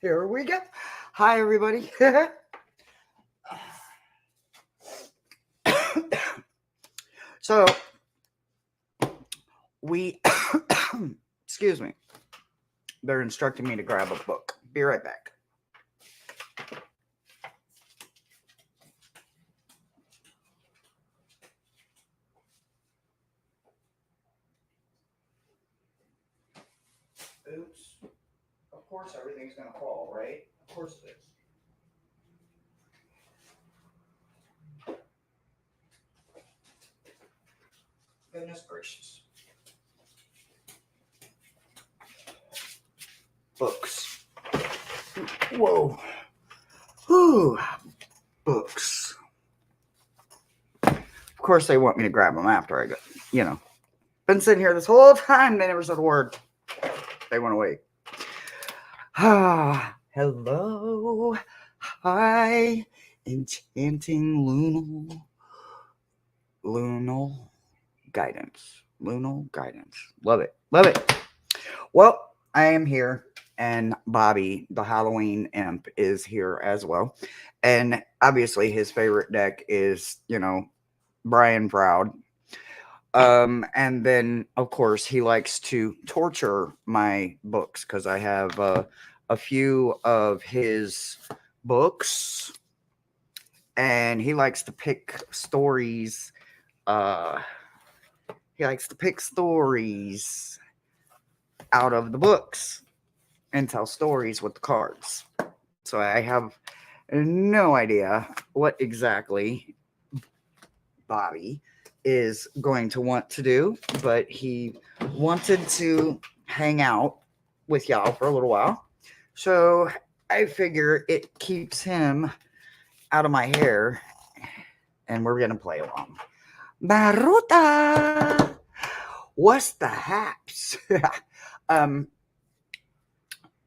Here we go. Hi, everybody. So, we, excuse me, they're instructing me to grab a book. Be right back. Oops. Of course, everything's going to fall, right? Of course it is. Goodness gracious. Books. Whoa. Whew. Books. Of course, they want me to grab them after I go, Been sitting here this whole time. They never said a word. They went away. Hello. Hi. Enchanting lunal guidance. Lunal guidance. Love it. Love it. Well, I am here, and Bobby the Halloween Imp is here as well. And obviously his favorite deck is, Brian Proud. And then, of course, he likes to torture my books because I have a few of his books, and he likes to pick stories. He likes to pick stories out of the books and tell stories with the cards. So I have no idea what exactly Bobby is going to want to do, but he wanted to hang out with y'all for a little while. So I figure it keeps him out of my hair, and we're going to play along. Baruta! What's the haps?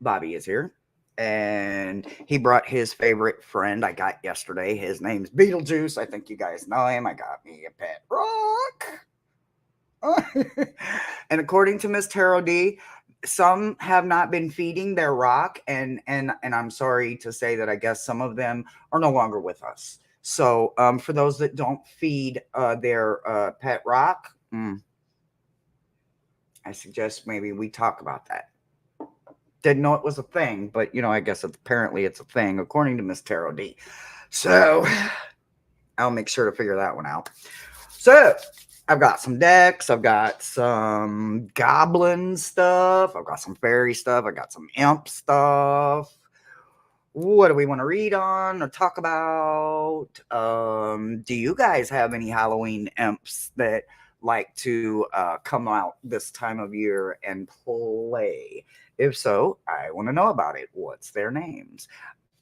Bobby is here, and he brought his favorite friend I got yesterday. His name's Beetlejuice. I think you guys know him. I got me a pet rock. And according to Miss Tarot D, some have not been feeding their rock, and I'm sorry to say that I guess some of them are no longer with us. So for those that don't feed their pet rock, I suggest maybe we talk about that. Didn't know it was a thing, but I guess apparently it's a thing according to Miss Tarot D. So I'll make sure to figure that one out. So I've got some decks, I've got some goblin stuff, I've got some fairy stuff, I've got some imp stuff. What do we want to read on or talk about? Do you guys have any Halloween imps that like to come out this time of year and play? If so, I want to know about it. What's their names?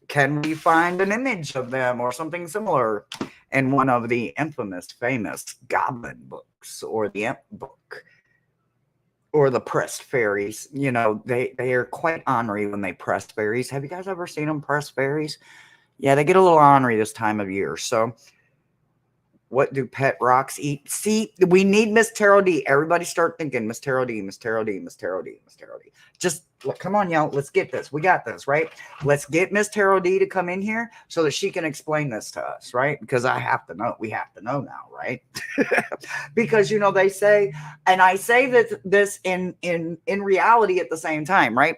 Can we find an image of them or something similar in one of the infamous, famous Goblin books or the Imp book or the pressed fairies? They are quite ornery when they press fairies. Have you guys ever seen them press fairies? Yeah, they get a little ornery this time of year. So what do pet rocks eat? See, we need Miss Tarot D. Everybody start thinking Miss Tarot D, Miss Tarot D, Miss Tarot D, Miss Tarot D. Just come on, y'all. Let's get this. We got this, right? Let's get Miss Tarot D to come in here so that she can explain this to us, right? Because I have to know. We have to know now, right? Because they say, and I say that this in reality at the same time, right?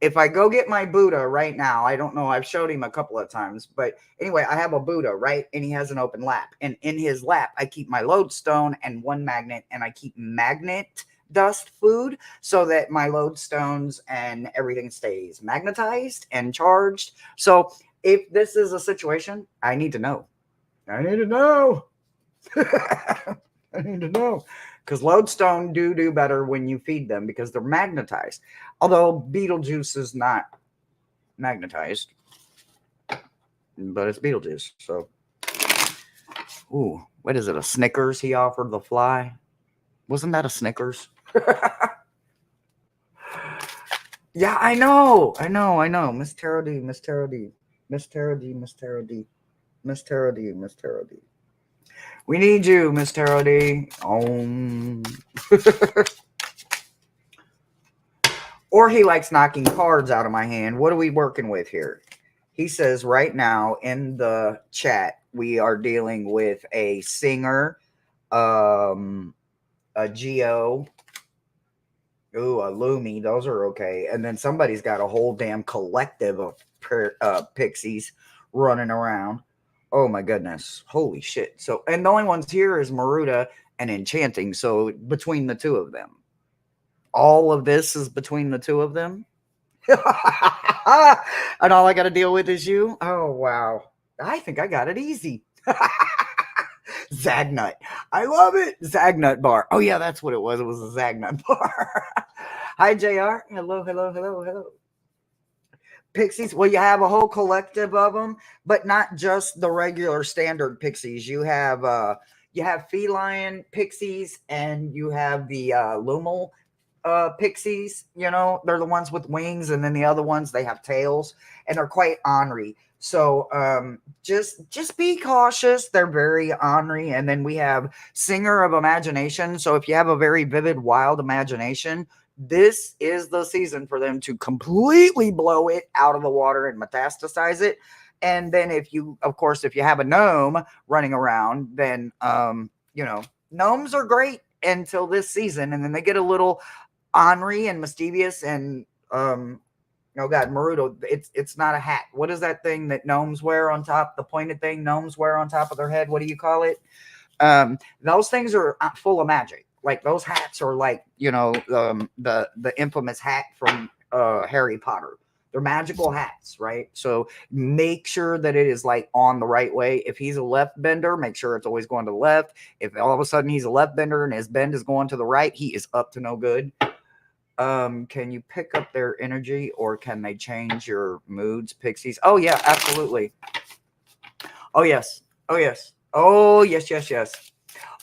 If I go get my Buddha right now, I don't know, I've showed him a couple of times, but anyway, I have a Buddha, right? And he has an open lap. And in his lap, I keep my lodestone and one magnet, and I keep magnet dust food so that my lodestones and everything stays magnetized and charged. So if this is a situation, I need to know. I need to know. I need to know. Because lodestone do better when you feed them because they're magnetized. Although Beetlejuice is not magnetized. But it's Beetlejuice. So, ooh, what is it? A Snickers he offered the fly? Wasn't that a Snickers? Yeah, I know. Miss Tarot D, Miss Tarot D. Miss Tarot D, Miss Tarot D. Miss Tarot D, Miss Tarot D. We need you, Miss Tarot D. Or he likes knocking cards out of my hand. What are we working with here? He says right now in the chat, we are dealing with a singer, a Geo, ooh, a Lumi. Those are okay. And then somebody's got a whole damn collective of pixies running around. Oh my goodness. Holy shit. So, and the only ones here is Maruta and Enchanting. So between the two of them, all of this is between the two of them. And all I got to deal with is you. Oh, wow. I think I got it easy. Zagnut. I love it. Zagnut bar. Oh, yeah, that's what it was. It was a Zagnut bar. Hi, JR. Hello, hello, hello, hello. Pixies. Well, you have a whole collective of them, but not just the regular standard pixies. You have feline pixies and you have the lumal pixies. You know, they're the ones with wings, and then the other ones they have tails, and they're quite ornery. So just be cautious. They're very ornery. And then we have Singer of Imagination. So if you have a very vivid, wild imagination, this is the season for them to completely blow it out of the water and metastasize it. And then if you have a gnome running around, then gnomes are great until this season, and then they get a little ornery and mischievous and oh god, Maruto, it's not a hat. What is that thing that gnomes wear on top? The pointed thing gnomes wear on top of their head. What do you call it? Those things are full of magic. Like those hats are like, the infamous hat from Harry Potter. They're magical hats, right? So make sure that it is like on the right way. If he's a left bender, make sure it's always going to the left. If all of a sudden he's a left bender and his bend is going to the right, he is up to no good. Can you pick up their energy or can they change your moods, pixies? Oh yeah, absolutely. Oh yes. Oh yes. Oh yes, yes, yes.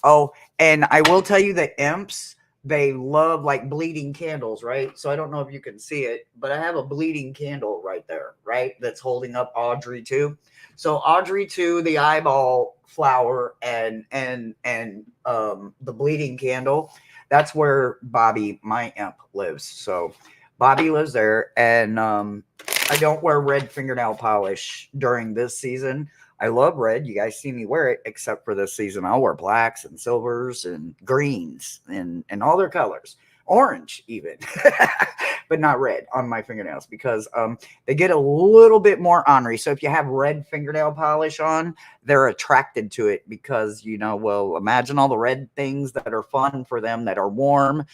Oh, and I will tell you that imps, they love like bleeding candles, right? So I don't know if you can see it, but I have a bleeding candle right there, right? That's holding up Audrey 2. So Audrey 2, the eyeball flower and the bleeding candle, that's where Bobby, my imp, lives. So Bobby lives there, and I don't wear red fingernail polish during this season. I love red. You guys see me wear it, except for this season. I'll wear blacks and silvers and greens and all their colors. Orange even, but not red on my fingernails because they get a little bit more ornery. So if you have red fingernail polish on, they're attracted to it because, well, imagine all the red things that are fun for them that are warm,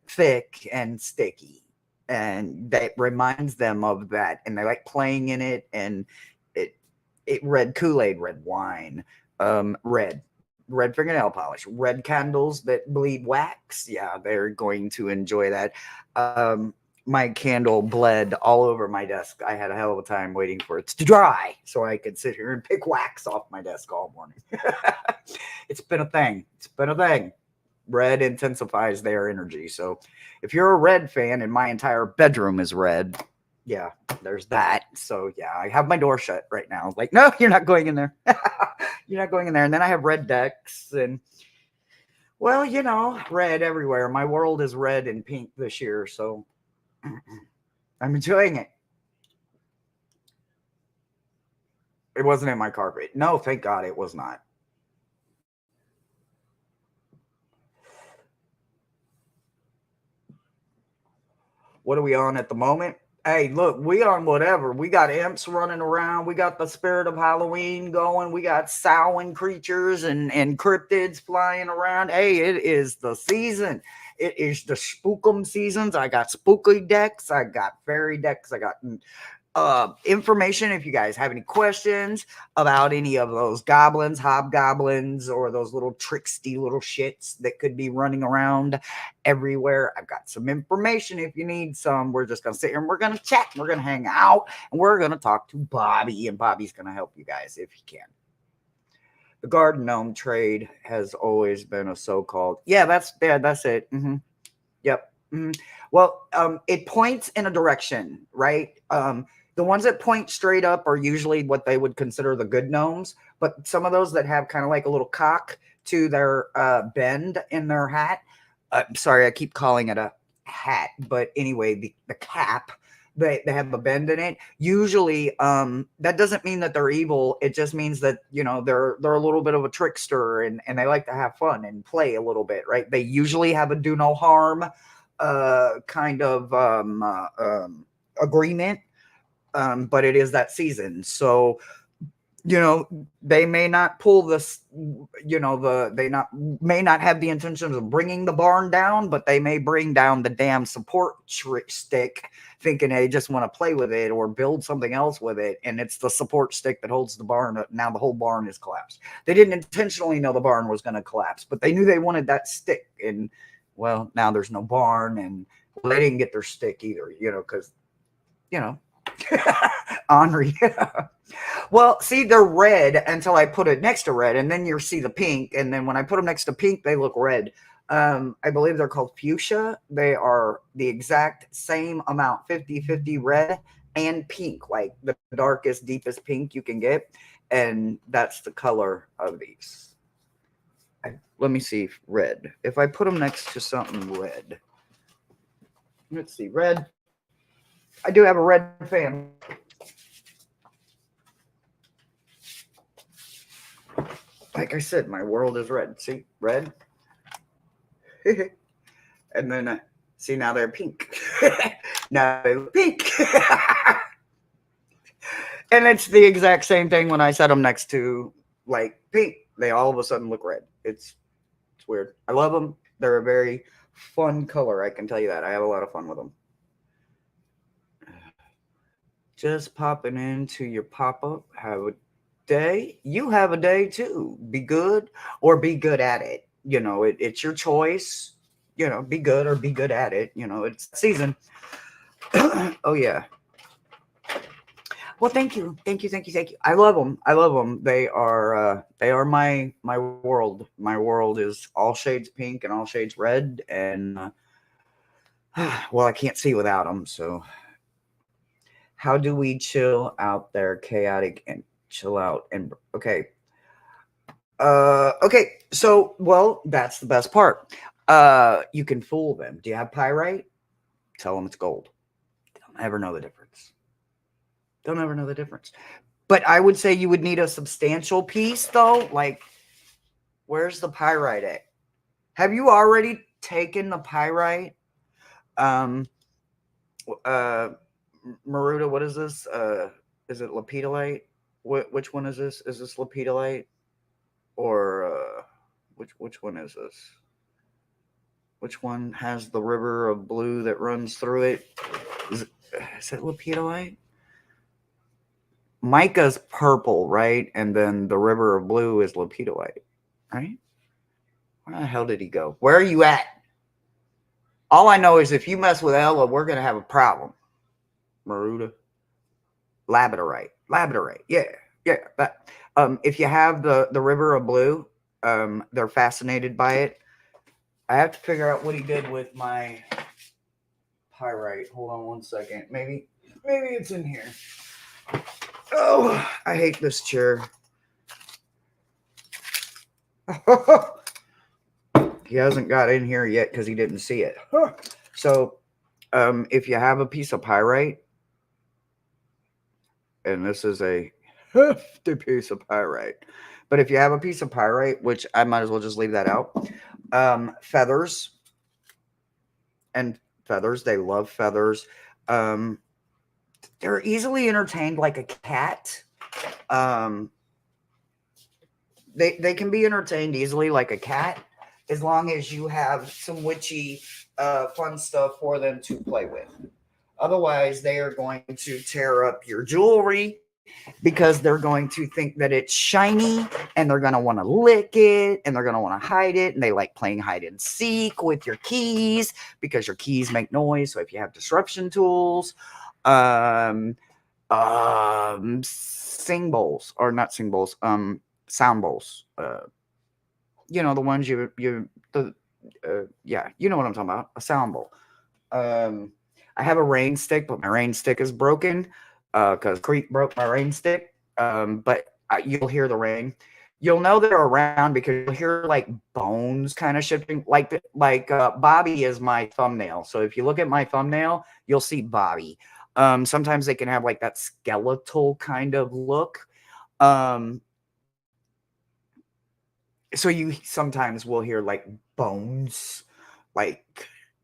thick, and sticky. And that reminds them of that. And they like playing in it, and red Kool-Aid, red wine, red fingernail polish, red candles that bleed wax. Yeah, they're going to enjoy that. My candle bled all over my desk. I had a hell of a time waiting for it to dry so I could sit here and pick wax off my desk all morning. It's been a thing. Red intensifies their energy. So if you're a red fan and my entire bedroom is red, yeah, there's that. So yeah, I have my door shut right now. Like, no, you're not going in there. You're not going in there. And then I have red decks and, well, red everywhere. My world is red and pink this year. So I'm enjoying it. It wasn't in my carpet. No, thank God it was not. What are we on at the moment? Hey, look, we on whatever. We got imps running around. We got the spirit of Halloween going. We got Samhain creatures and cryptids flying around. Hey, it is the season. It is the spookum seasons. I got spooky decks. I got fairy decks. I got information if you guys have any questions about any of those goblins, hobgoblins, or those little tricksty little shits that could be running around everywhere. I've got some information if you need some. We're just going to sit here and we're going to chat. We're going to hang out and we're going to talk to Bobby, and Bobby's going to help you guys if he can. The garden gnome trade has always been a so-called, that's it. Mm-hmm. Yep. Mm-hmm. Well, it points in a direction, right? The ones that point straight up are usually what they would consider the good gnomes, but some of those that have kind of like a little cock to their bend in their hat. Sorry, I keep calling it a hat, but anyway, the cap, they have a bend in it. Usually, that doesn't mean that they're evil. It just means that, you know, they're a little bit of a trickster, and they like to have fun and play a little bit, right? They usually have a do no harm kind of agreement, but it is that season, so you know, they may not pull this, you know, may not have the intentions of bringing the barn down, but they may bring down the damn support stick, thinking they just want to play with it or build something else with it, and it's the support stick that holds the barn up. Now the whole barn is collapsed. They didn't intentionally know the barn was going to collapse, but they knew they wanted that stick, and well, now there's no barn, and well, they didn't get their stick either, you know, because, you know, Henri. Well, see, they're red until I put it next to red, and then you see the pink, and then when I put them next to pink, they look red. I believe they're called fuchsia. They are the exact same amount, 50-50 red and pink, like the darkest, deepest pink you can get, and that's the color of these. Let me see, red. If I put them next to something red, let's see, red. I do have a red fan. Like I said, my world is red. See, red. And then, see, now they're pink. Now they're pink. And it's the exact same thing when I set them next to, like, pink. They all of a sudden look red. It's weird. I love them. They're a very fun color, I can tell you that. I have a lot of fun with them. Just popping into your pop-up. Have a day. You have a day too. Be good or be good at it. You know, it's your choice. You know, be good or be good at it. You know, it's season. Oh yeah. Well, thank you. I love them. They are my world. My world is all shades pink and all shades red, and well, I can't see without them. So, how do we chill out there, chaotic, and chill out? And okay, okay. So, well, that's the best part. You can fool them. Do you have pyrite? Tell them it's gold. They'll never know the difference. They'll never know the difference. But I would say you would need a substantial piece, though. Like, where's the pyrite at? Have you already taken the pyrite? Maruda, what is this? Is it lepidolite? Which one is this? Is this lepidolite? Or which one is this? Which one has the river of blue that runs through it? Is it lepidolite? Mica's purple, right? And then the river of blue is lepidolite, right? Where the hell did he go? Where are you at? All I know is if you mess with Ella, we're going to have a problem. Maruda. Labradorite. Yeah. But if you have the river of blue, they're fascinated by it. I have to figure out what he did with my pyrite. Hold on one second. Maybe it's in here. Oh, I hate this chair. He hasn't got in here yet because he didn't see it. So, if you have a piece of pyrite, and this is a hefty piece of pyrite, but if you have a piece of pyrite, which I might as well just leave that out, feathers, they love feathers. They're easily entertained like a cat. They can be entertained easily like a cat, as long as you have some witchy, fun stuff for them to play with. Otherwise, they are going to tear up your jewelry because they're going to think that it's shiny, and they're going to want to lick it, and they're going to want to hide it, and they like playing hide and seek with your keys because your keys make noise. So if you have disruption tools, sing bowls, or not sing bowls, sound bowls, you know, the ones yeah, you know what I'm talking about, a sound bowl. I have a rain stick, but my rain stick is broken because Creek broke my rain stick. But you'll hear the rain. You'll know they're around because you'll hear like bones kind of shifting. Like Bobby is my thumbnail. So if you look at my thumbnail, you'll see Bobby. Sometimes they can have like that skeletal kind of look. Um, so you sometimes will hear like bones, like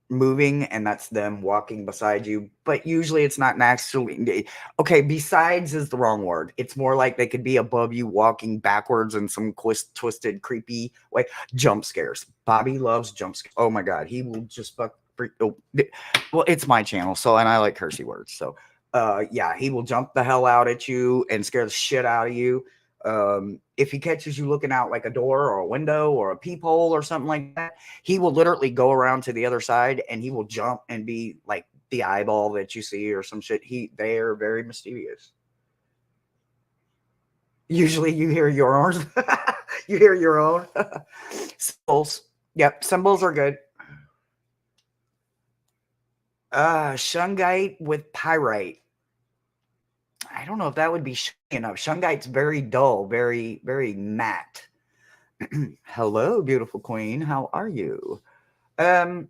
moving, and that's them walking beside you, but usually it's not naturally. Okay, besides is the wrong word. It's more like they could be above you walking backwards in some twisted creepy way. Jump scares. Bobby loves jump scares. Oh my god, he will just fuck. Oh, well, it's my channel, so, and I like cursey words, so yeah, he will jump the hell out at you and scare the shit out of you. If he catches you looking out like a door or a window or a peephole or something like that, he will literally go around to the other side and he will jump and be like the eyeball that you see or some shit. They are very mischievous. Usually you hear your own. You hear your own. Symbols. Yep, symbols are good. Shungite with pyrite. I don't know if that would be enough. Shungite's very dull, very, very matte. Hello, beautiful queen. How are you? Um,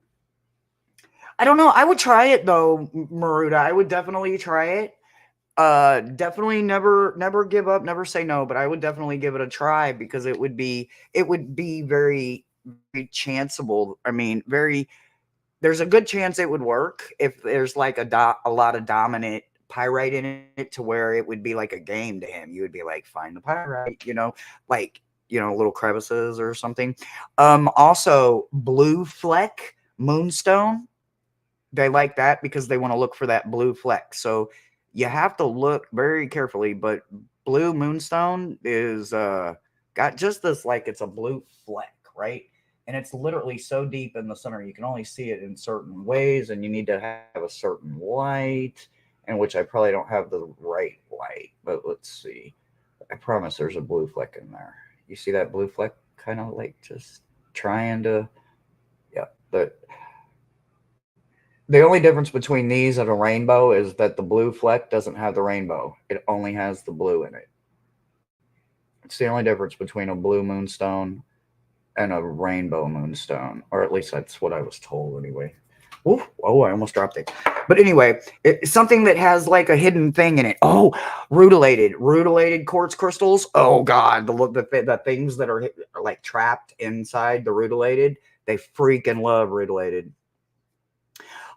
I don't know. I would try it though, Maruda. I would definitely try it. Definitely never give up, never say no, but I would definitely give it a try because it would be very, very chanceable. I mean, there's a good chance it would work if there's like a lot of dominant pyrite in it to where it would be like a game to him. You would be like, find the pyrite, like, little crevices or something. Also blue fleck moonstone. They like that because they want to look for that blue fleck. So you have to look very carefully, but blue moonstone is got just this, like, it's a blue fleck, right? And it's literally so deep in the center you can only see it in certain ways, and you need to have a certain light, and which I probably don't have the right light, but let's see. I promise there's a blue fleck in there. You see that blue fleck kind of like just trying to, yeah, but the only difference between these and a rainbow is that the blue fleck doesn't have the rainbow. It only has the blue in it. It's the only difference between a blue moonstone and a rainbow moonstone, or at least that's what I was told anyway. Ooh, oh, I almost dropped it. But anyway, it's something that has like a hidden thing in it. Oh, rutilated quartz crystals. Oh God, the things that are like trapped inside the rutilated, they freaking love rutilated.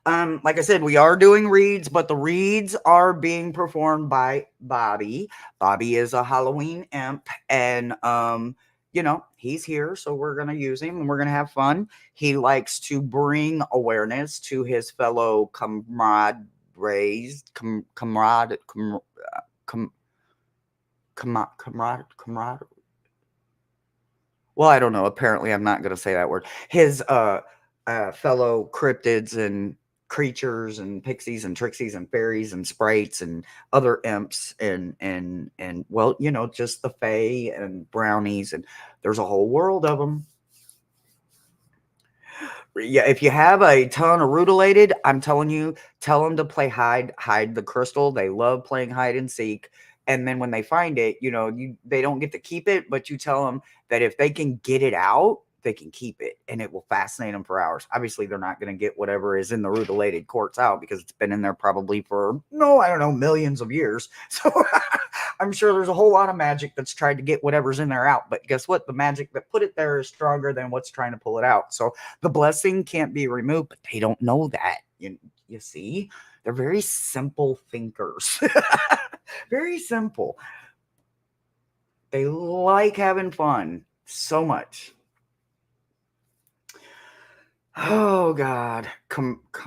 Like I said, we are doing reads, but the reads are being performed by Bobby. Bobby is a Halloween imp, and he's here, so we're gonna use him and we're gonna have fun. He likes to bring awareness to his fellow comrades, comrade, com, comrade. Well, I don't know. Apparently, I'm not gonna say that word. His fellow cryptids and creatures and pixies and trixies and fairies and sprites and other imps and well, just the fae and brownies, and there's a whole world of them. Yeah, if you have a ton of rutilated, I'm telling you, tell them to play hide the crystal. They love playing hide and seek. And then when they find it, they don't get to keep it, but you tell them that if they can get it out, they can keep it, and it will fascinate them for hours. Obviously, they're not going to get whatever is in the rutilated quartz out because it's been in there probably for, no, I don't know, millions of years. So I'm sure there's a whole lot of magic that's tried to get whatever's in there out. But guess what? The magic that put it there is stronger than what's trying to pull it out. So the blessing can't be removed, but they don't know that. You see, they're very simple thinkers. Very simple. They like having fun so much. Oh God, comrades,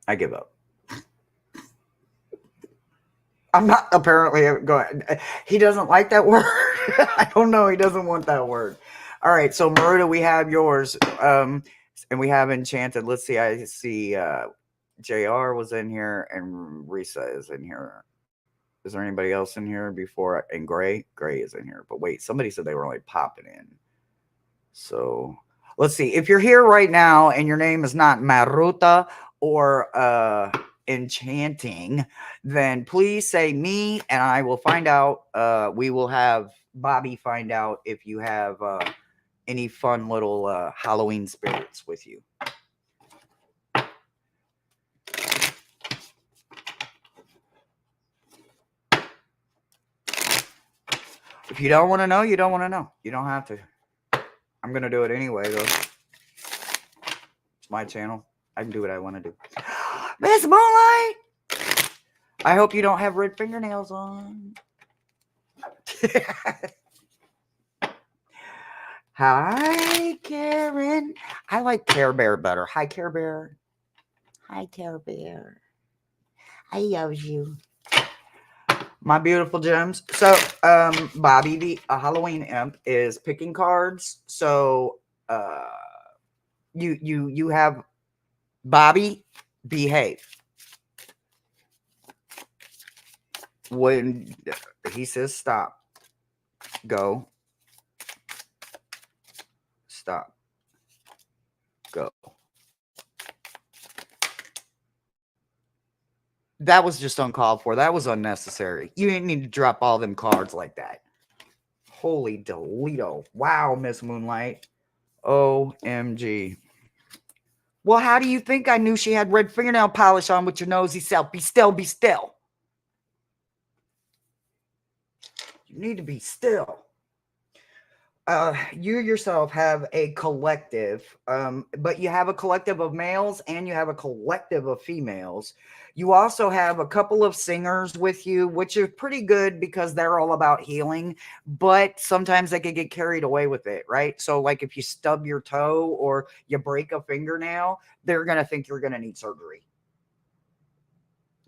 I give up. I'm not apparently going. He doesn't like that word. I don't know. He doesn't want that word. All right. So Maruda, we have yours. And we have Enchanted. Let's see. I see JR was in here and Risa is in here. Is there anybody else in here before? And Gray is in here. But wait, somebody said they were only popping in. So let's see. If you're here right now and your name is not Maruta or enchanting, then please say me and I will find out. We will have Bobby find out if you have any fun little Halloween spirits with you. If you don't want to know, you don't want to know. You don't have to. I'm going to do it anyway, though. It's my channel. I can do what I want to do. Miss Moonlight! I hope you don't have red fingernails on. Hi, Karen. I like Care Bear better. Hi, Care Bear. Hi, Care Bear. I love you. My beautiful gems. So, Bobby the Halloween Imp is picking cards. So, you have Bobby, behave. When he says stop, go. Stop. Go. That was just uncalled for. That was unnecessary. You didn't need to drop all them cards like that. Holy Toledo. Wow, Miss Moonlight. OMG. Well, how do you think I knew she had red fingernail polish on with your nosy self? Be still, be still. You need to be still. You yourself have a collective, but you have a collective of males and you have a collective of females. You also have a couple of singers with you, which is pretty good because they're all about healing, but sometimes they could get carried away with it, right? So like if you stub your toe or you break a fingernail, they're going to think you're going to need surgery.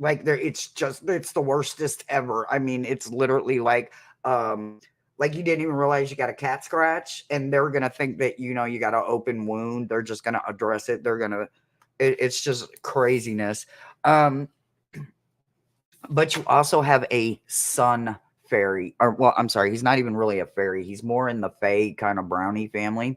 Like it's the worstest ever. I mean, it's literally like you didn't even realize you got a cat scratch and they're going to think that, you got an open wound. They're just going to address it. It's just craziness. But you also have a sun fairy, or well, I'm sorry, he's not even really a fairy. He's more in the fae kind of brownie family.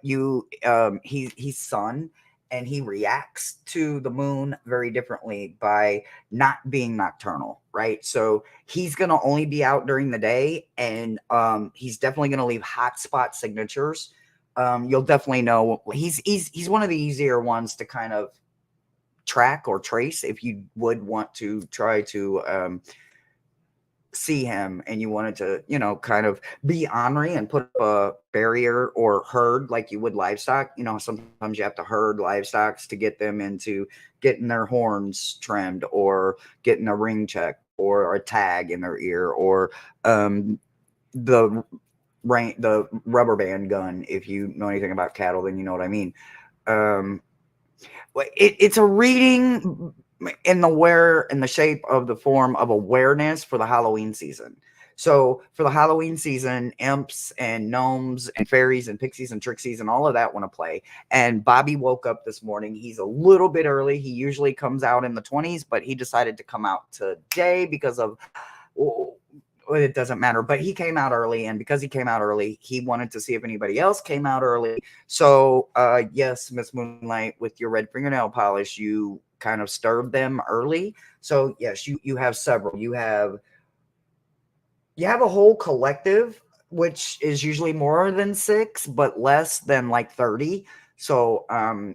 He's sun, and he reacts to the moon very differently by not being nocturnal, right? So he's gonna only be out during the day, and he's definitely gonna leave hotspot signatures. You'll definitely know he's one of the easier ones to kind of track or trace if you would want to try to see him and you wanted to, kind of be ornery and put up a barrier or herd like you would livestock. Sometimes you have to herd livestock to get them into getting their horns trimmed or getting a ring check or a tag in their ear or the rubber band gun. If you know anything about cattle, then you know what I mean. It's a reading in the shape of the form of awareness for the Halloween season. So for the Halloween season, imps and gnomes and fairies and pixies and trixies and all of that want to play. And Bobby woke up this morning. He's a little bit early. He usually comes out in the 20s, but he decided to come out today because of it doesn't matter, but he came out early, and because he came out early, he wanted to see if anybody else came out early. So, yes, Miss Moonlight, with your red fingernail polish, you kind of stirred them early. So, yes, you have several. You have a whole collective, which is usually more than 6, but less than like 30. So,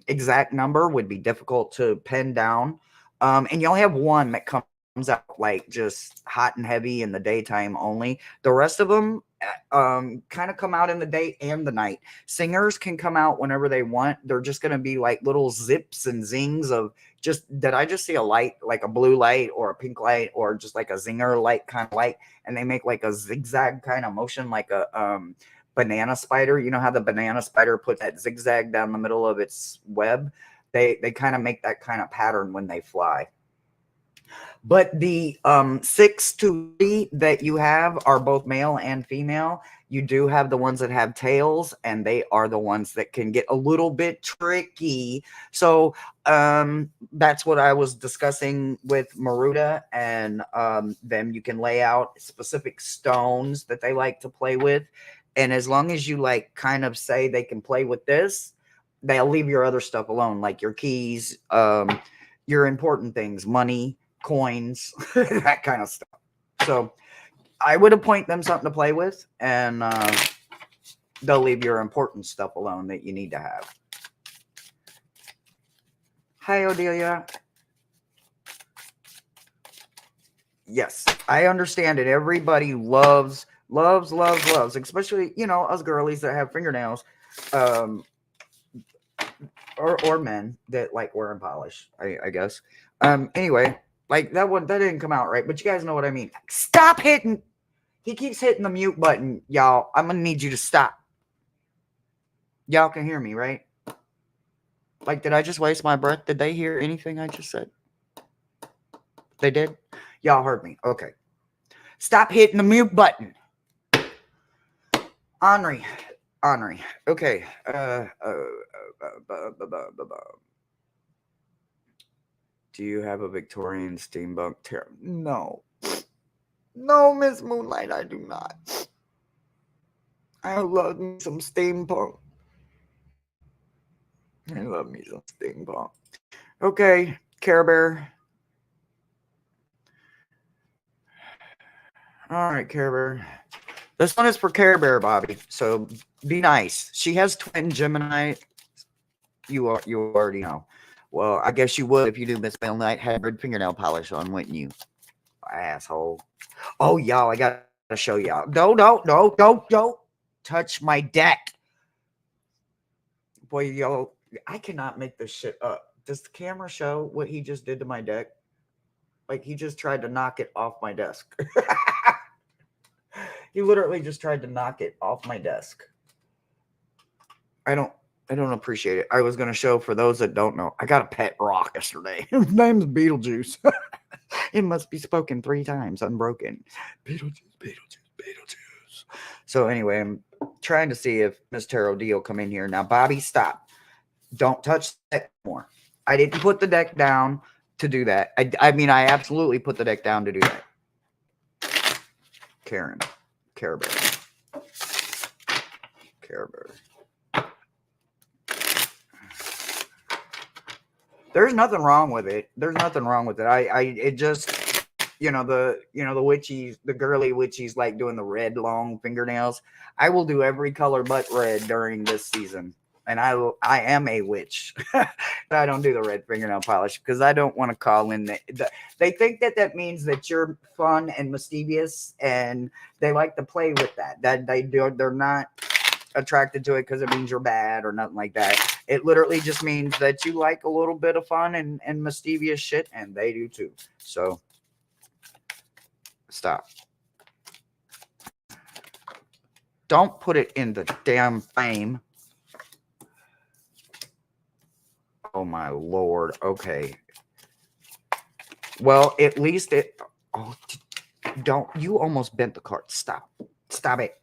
exact number would be difficult to pin down. And you only have one that comes out like just hot and heavy in the daytime only. The rest of them kind of come out in the day and the night. Singers can come out whenever they want. They're just going to be like little zips and zings of did I just see a light, like a blue light or a pink light or just like a zinger light kind of light, and they make like a zigzag kind of motion like a banana spider. You know how the banana spider puts that zigzag down the middle of its web? They kind of make that kind of pattern when they fly. But the 6 to 3 that you have are both male and female. You do have the ones that have tails, and they are the ones that can get a little bit tricky. So that's what I was discussing with Maruda, and them. You can lay out specific stones that they like to play with. And as long as you like kind of say they can play with this, they'll leave your other stuff alone, like your keys, your important things, money, coins, that kind of stuff. So I would appoint them something to play with, and they'll leave your important stuff alone that you need to have. Hi, Odelia. Yes, I understand it. Everybody loves, especially, you know, us girlies that have fingernails, or men that like wearing polish, I guess. Anyway, like that didn't come out right, but you guys know what I mean. Stop hitting. He keeps hitting the mute button, y'all. I'm gonna need you to stop. Y'all can hear me, right? Like, did I just waste my breath? Did they hear anything I just said? They did? Y'all heard me. Okay. Stop hitting the mute button. Henri. Okay. Do you have a Victorian steampunk tarot? No. No, Miss Moonlight, I do not. I love me some steampunk. I love me some steampunk. Okay, Care Bear. All right, Care Bear. This one is for Care Bear, Bobby. So be nice. She has twin Gemini. You already know. Well, I guess you would if you do Miss Moonlight hybrid fingernail polish on, wouldn't you? Asshole. Oh, y'all, I gotta show y'all. No, don't touch my deck. Boy, y'all, I cannot make this shit up. Does the camera show what he just did to my deck? Like, he just tried to knock it off my desk. He literally just tried to knock it off my desk. I don't appreciate it. I was going to show, for those that don't know, I got a pet rock yesterday. His name's Beetlejuice. It must be spoken 3 times, unbroken. Beetlejuice. So anyway, I'm trying to see if Miss Tarot D will come in here. Now, Bobby, stop. Don't touch the deck more. I didn't put the deck down to do that. I mean, I absolutely put the deck down to do that. Care Bear. There's nothing wrong with it. It just, the witchies, the girly witchies like doing the red long fingernails. I will do every color but red during this season. And I am a witch. I don't do the red fingernail polish because I don't want to call in they think that means that you're fun and mischievous, and they like to play with that. They're not attracted to it because it means you're bad or nothing like that. It literally just means that you like a little bit of fun and mischievous shit, and they do too. So stop. Don't put it in the damn frame. Oh my Lord. Okay. Well, at least it. Oh, don't. You almost bent the card. Stop. Stop it.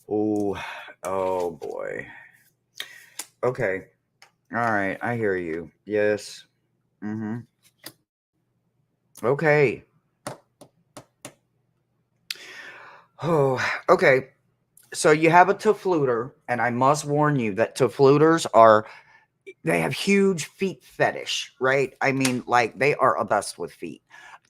Oh boy. Okay. All right. I hear you. Yes. Okay. Oh, okay. So you have a Tafluter, and I must warn you that Tafluters they have huge feet fetish, right? I mean, like, they are obsessed with feet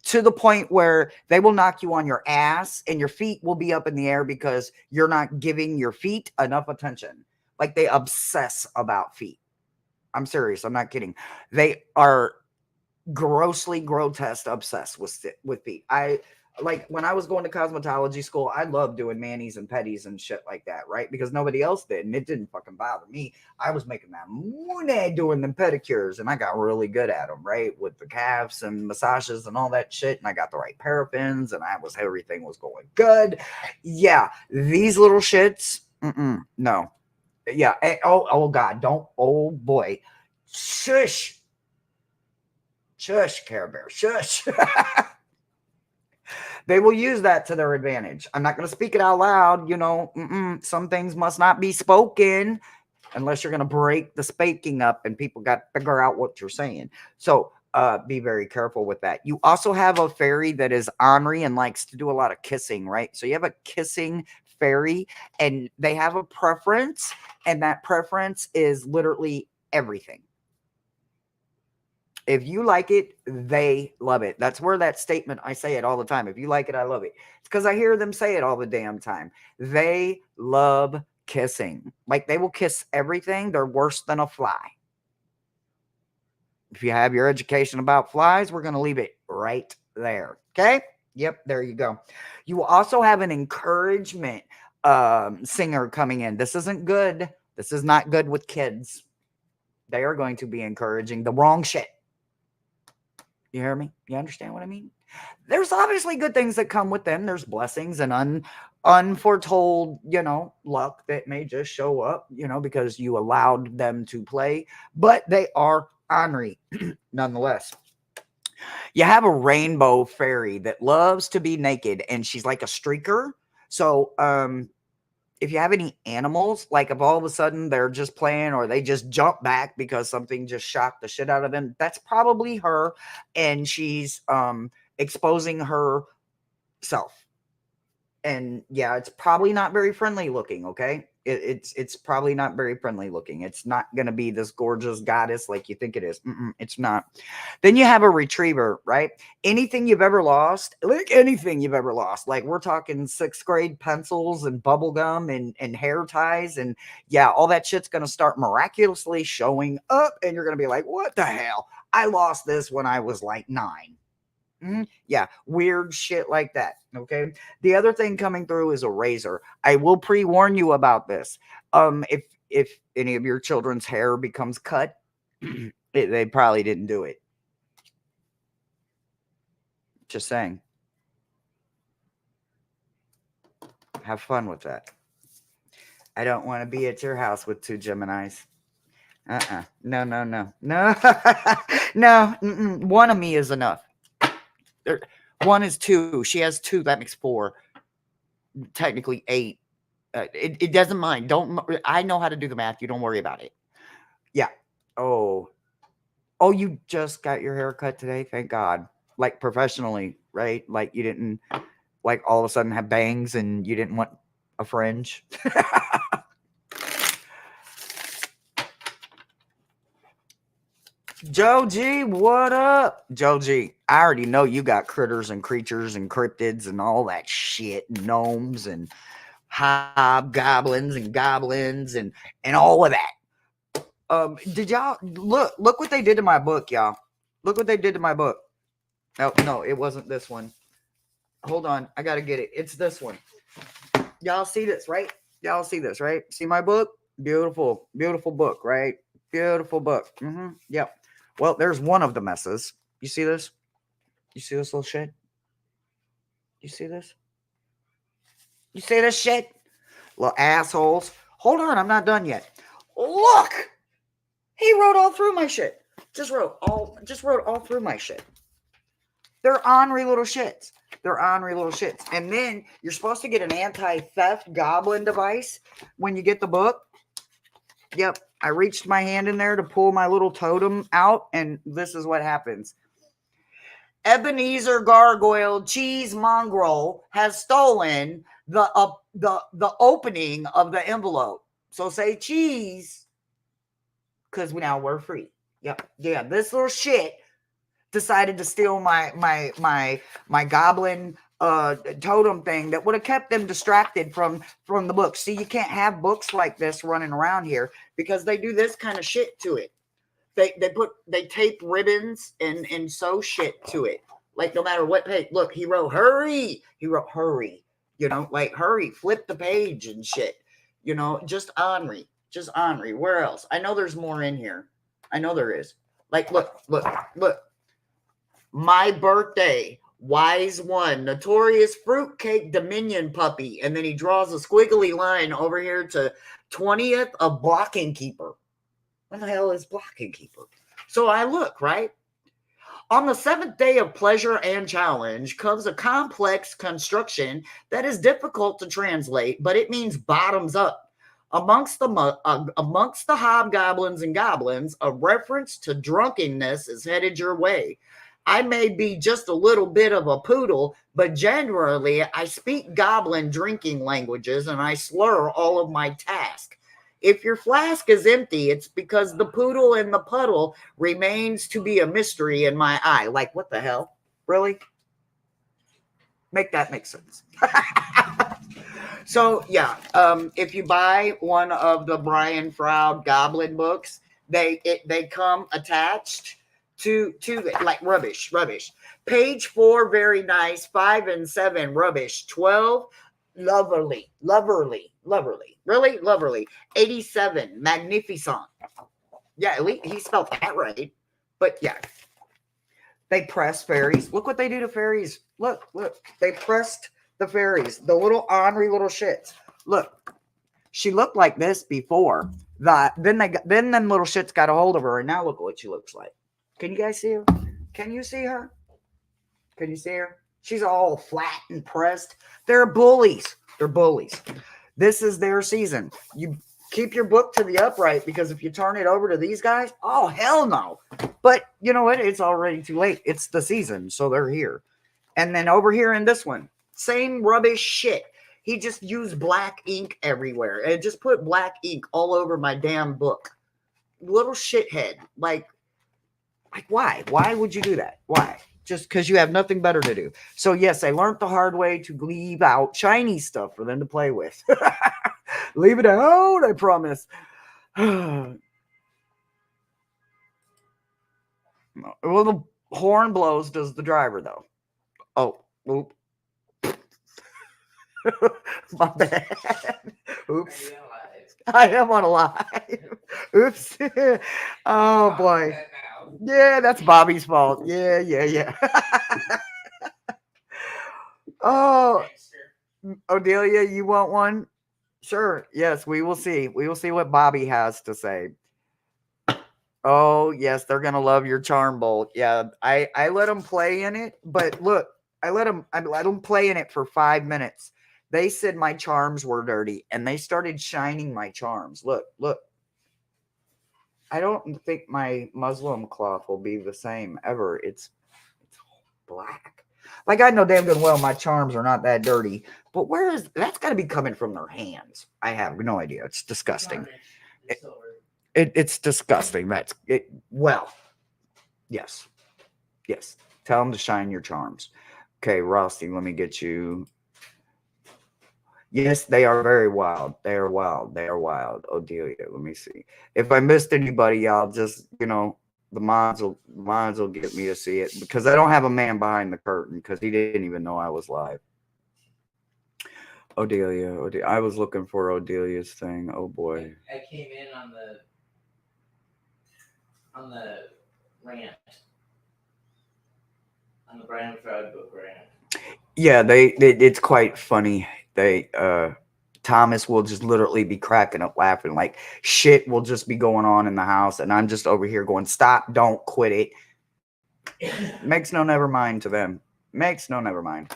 to the point where they will knock you on your ass and your feet will be up in the air because you're not giving your feet enough attention. Like, they obsess about feet. I'm serious. I'm not kidding. They are grossly grotesque obsessed with feet. Like, when I was going to cosmetology school, I loved doing manis and petties and shit like that, right? Because nobody else did, and it didn't fucking bother me. I was making that money doing them pedicures, and I got really good at them, right? With the calves and massages and all that shit, and I got the right paraffins, and everything was going good. Yeah, these little shits, no. Yeah, oh God, don't, oh boy. Shush, Care Bear, shush. They will use that to their advantage. I'm not going to speak it out loud. Some things must not be spoken unless you're going to break the speaking up and people got to figure out what you're saying. So be very careful with that. You also have a fairy that is ornery and likes to do a lot of kissing, right? So you have a kissing fairy, and they have a preference, and that preference is literally everything. If you like it, they love it. That's where that statement, I say it all the time. If you like it, I love it. It's because I hear them say it all the damn time. They love kissing. Like, they will kiss everything. They're worse than a fly. If you have your education about flies, we're going to leave it right there. Okay? Yep, there you go. You will also have an encouragement singer coming in. This isn't good. This is not good with kids. They are going to be encouraging the wrong shit. You hear me? You understand what I mean? There's obviously good things that come with them. There's blessings and unforetold, luck that may just show up, because you allowed them to play. But they are ornery nonetheless. You have a rainbow fairy that loves to be naked, and she's like a streaker. So, if you have any animals, like if all of a sudden they're just playing or they just jump back because something just shocked the shit out of them, that's probably her, and she's exposing herself. And yeah, it's probably not very friendly looking, okay? It's probably not very friendly looking. It's not going to be this gorgeous goddess like you think it is. It's not. Then you have a retriever, right? Anything you've ever lost, like anything you've ever lost. Like, we're talking 6th grade pencils and bubble gum and hair ties. And yeah, all that shit's going to start miraculously showing up. And you're going to be like, what the hell? I lost this when I was like 9. Yeah, weird shit like that. Okay. The other thing coming through is a razor. I will pre-warn you about this. If any of your children's hair becomes cut, they probably didn't do it. Just saying. Have fun with that. I don't want to be at your house with 2 Geminis. No. No. One of me is enough. 1 is 2. She has 2. That makes 4. Technically 8. It doesn't mind. I know how to do the math. You don't worry about it. Yeah. Oh, you just got your hair cut today? Thank God. Like, professionally, right? Like, you didn't, like, all of a sudden have bangs and you didn't want a fringe. Joe G, what up? Joe G, I already know you got critters and creatures and cryptids and all that shit, gnomes and hobgoblins and goblins and all of that. Did y'all look what they did to my book, y'all? Look what they did to my book. Oh, no, it wasn't this one. Hold on, I gotta get it. It's this one. Y'all see this, right? Y'all see this, right? See my book? Beautiful, beautiful book, right? Beautiful book. Yep. Well, there's one of the messes. You see this? You see this little shit? You see this? You see this shit? Little assholes. Hold on, I'm not done yet. Look! He wrote all through my shit. Just wrote all through my shit. They're ornery little shits. And then you're supposed to get an anti-theft goblin device when you get the book. Yep. I reached my hand in there to pull my little totem out, and this is what happens. Ebenezer Gargoyle Cheese Mongrel has stolen the opening of the envelope. So say cheese, because now we're free. Yep. Yeah, this little shit decided to steal my goblin totem thing that would have kept them distracted from the books. See, you can't have books like this running around here because they do this kind of shit to it. They tape ribbons and sew shit to it. Like, no matter what page. Look, he wrote hurry. Like, hurry, flip the page and shit. Just ornery. Where else? I know there's more in here. I know there is. Like, look. My birthday, Wise One, Notorious Fruitcake Dominion Puppy. And then he draws a squiggly line over here to 20th of Blocking Keeper. What the hell is Blocking Keeper? So I look, right? On the 7th day of pleasure and challenge comes a complex construction that is difficult to translate, but it means bottoms up. Amongst the hobgoblins and goblins, a reference to drunkenness is headed your way. I may be just a little bit of a poodle, but generally I speak goblin drinking languages and I slur all of my tasks. If your flask is empty, it's because the poodle in the puddle remains to be a mystery in my eye. Like, what the hell? Really? Make that make sense. So yeah, if you buy one of the Brian Froud Goblin books, they come attached to like rubbish. Page 4, very nice. 5 and 7, rubbish. 12, lovely. Really lovely. 87, magnificent. Yeah, at least he spelled that right. But yeah, they press fairies. Look what they do to fairies. Look. They pressed the fairies, the little ornery little shits. Look, she looked like this before. Then them little shits got a hold of her, and now look what she looks like. Can you guys see her? Can you see her? Can you see her? She's all flat and pressed. They're bullies. This is their season. You keep your book to the upright, because if you turn it over to these guys, oh hell no. But you know what? It's already too late. It's the season, so they're here. And then over here in this one, same rubbish shit. He just used black ink everywhere. And just put black ink all over my damn book. Little shithead. Like why? Why would you do that? Why? Just because you have nothing better to do. So yes, I learned the hard way to leave out shiny stuff for them to play with. Leave it out, I promise. Well, the horn blows, does the driver, though. Oh, oop. My bad. Oops. I am on a live. Oops. Oh, boy. Yeah, that's Bobby's fault. Yeah. Oh, Odelia, you want one? Sure. Yes, we will see. We will see what Bobby has to say. Oh, yes, they're going to love your charm bolt. Yeah, I let them play in it, but look, I let them play in it for 5 minutes. They said my charms were dirty, and they started shining my charms. Look. I don't think my Muslim cloth will be the same ever. It's black. Like, I know damn good well my charms are not that dirty, but that's got to be coming from their hands. I have no idea. It's disgusting. It's disgusting. That's it. Well, yes. Tell them to shine your charms. Okay, Rusty, let me get you. Yes, they are very wild. They are wild. Odelia, let me see. If I missed anybody, I'll just, the mods will get me to see it, because I don't have a man behind the curtain, because he didn't even know I was live. Odelia. I was looking for Odelia's thing. Oh boy. I came in on the rant. On the Brian Froud book rant. Yeah, it's quite funny. Thomas will just literally be cracking up laughing, like shit will just be going on in the house, and I'm just over here going, stop, don't quit it. Makes no never mind to them. Makes no never mind.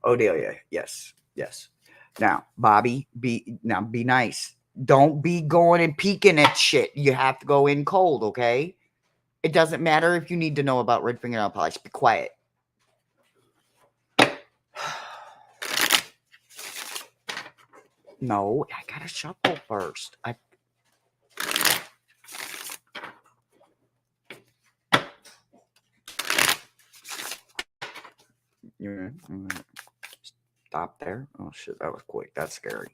Odelia, yes. Now, Bobby, be nice. Don't be going and peeking at shit. You have to go in cold, okay? It doesn't matter if you need to know about red fingernail polish. Be quiet. No, I gotta shuffle first. Stop there. Oh shit, that was quick. That's scary.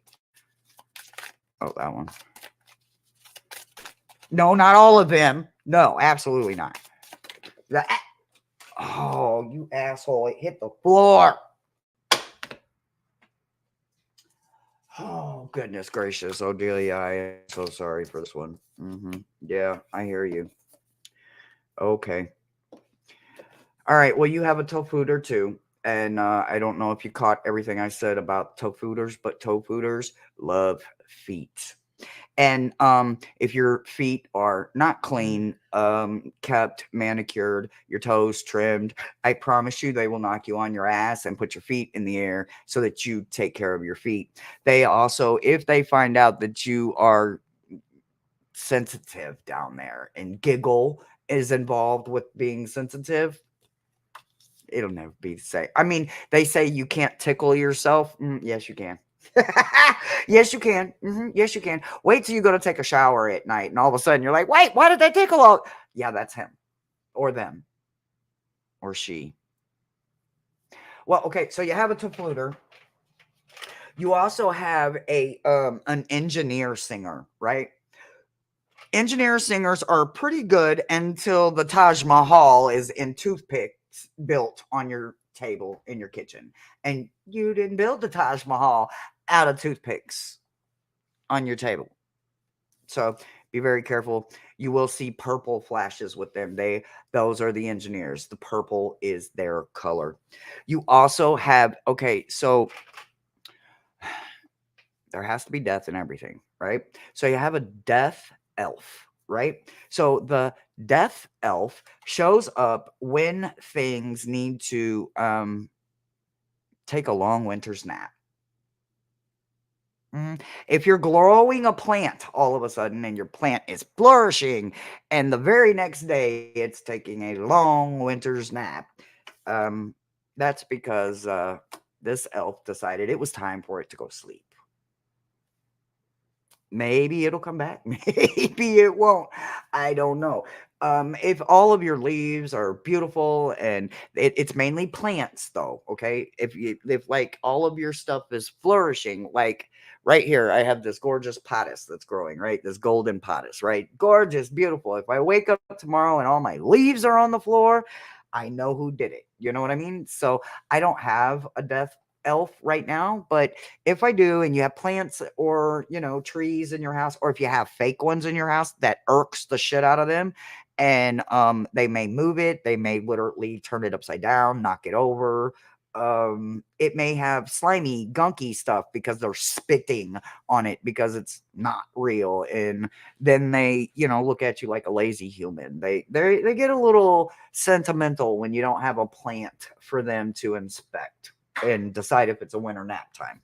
Oh, that one. No, not all of them. No, absolutely not. Oh, you asshole! It hit the floor. Oh, goodness gracious, Odelia, I am so sorry for this one. Yeah, I hear you. Okay. All right, well, you have a tofuder too. And I don't know if you caught everything I said about tofooders, but tofooders love feet. And if your feet are not clean, kept, manicured, your toes trimmed, I promise you they will knock you on your ass and put your feet in the air so that you take care of your feet. They also, if they find out that you are sensitive down there, and giggle is involved with being sensitive, It'll never be the same. I mean, they say you can't tickle yourself. Yes, you can. Yes, you can. Yes, you can. Wait till you go to take a shower at night, and all of a sudden you're like, wait, why did they tickle all? Yeah, that's him or them or she. Well, okay, so you have a tafluter. You also have a an engineer singer, right? Engineer singers are pretty good until the Taj Mahal is in toothpicks built on your table in your kitchen. And you didn't build the Taj Mahal out of toothpicks on your table. So be very careful. You will see purple flashes with them. Those are the engineers. The purple is their color. You also have, okay, so there has to be death in everything, right? So you have a death elf, right? So the death elf shows up when things need to take a long winter's nap. If you're growing a plant all of a sudden and your plant is flourishing, and the very next day it's taking a long winter's nap, that's because this elf decided it was time for it to go sleep. Maybe it'll come back. Maybe it won't. I don't know. If all of your leaves are beautiful and it's mainly plants, though, okay. If like all of your stuff is flourishing, like right here, I have this gorgeous potass that's growing, right? This golden potass, right? Gorgeous, beautiful. If I wake up tomorrow and all my leaves are on the floor, I know who did it. You know what I mean? So I don't have a death elf right now, but if I do, and you have plants or, trees in your house, or if you have fake ones in your house, that irks the shit out of them. And they may move it, they may literally turn it upside down, knock it over. It may have slimy, gunky stuff because they're spitting on it because it's not real. And then they, look at you like a lazy human. They get a little sentimental when you don't have a plant for them to inspect and decide if it's a winter nap time.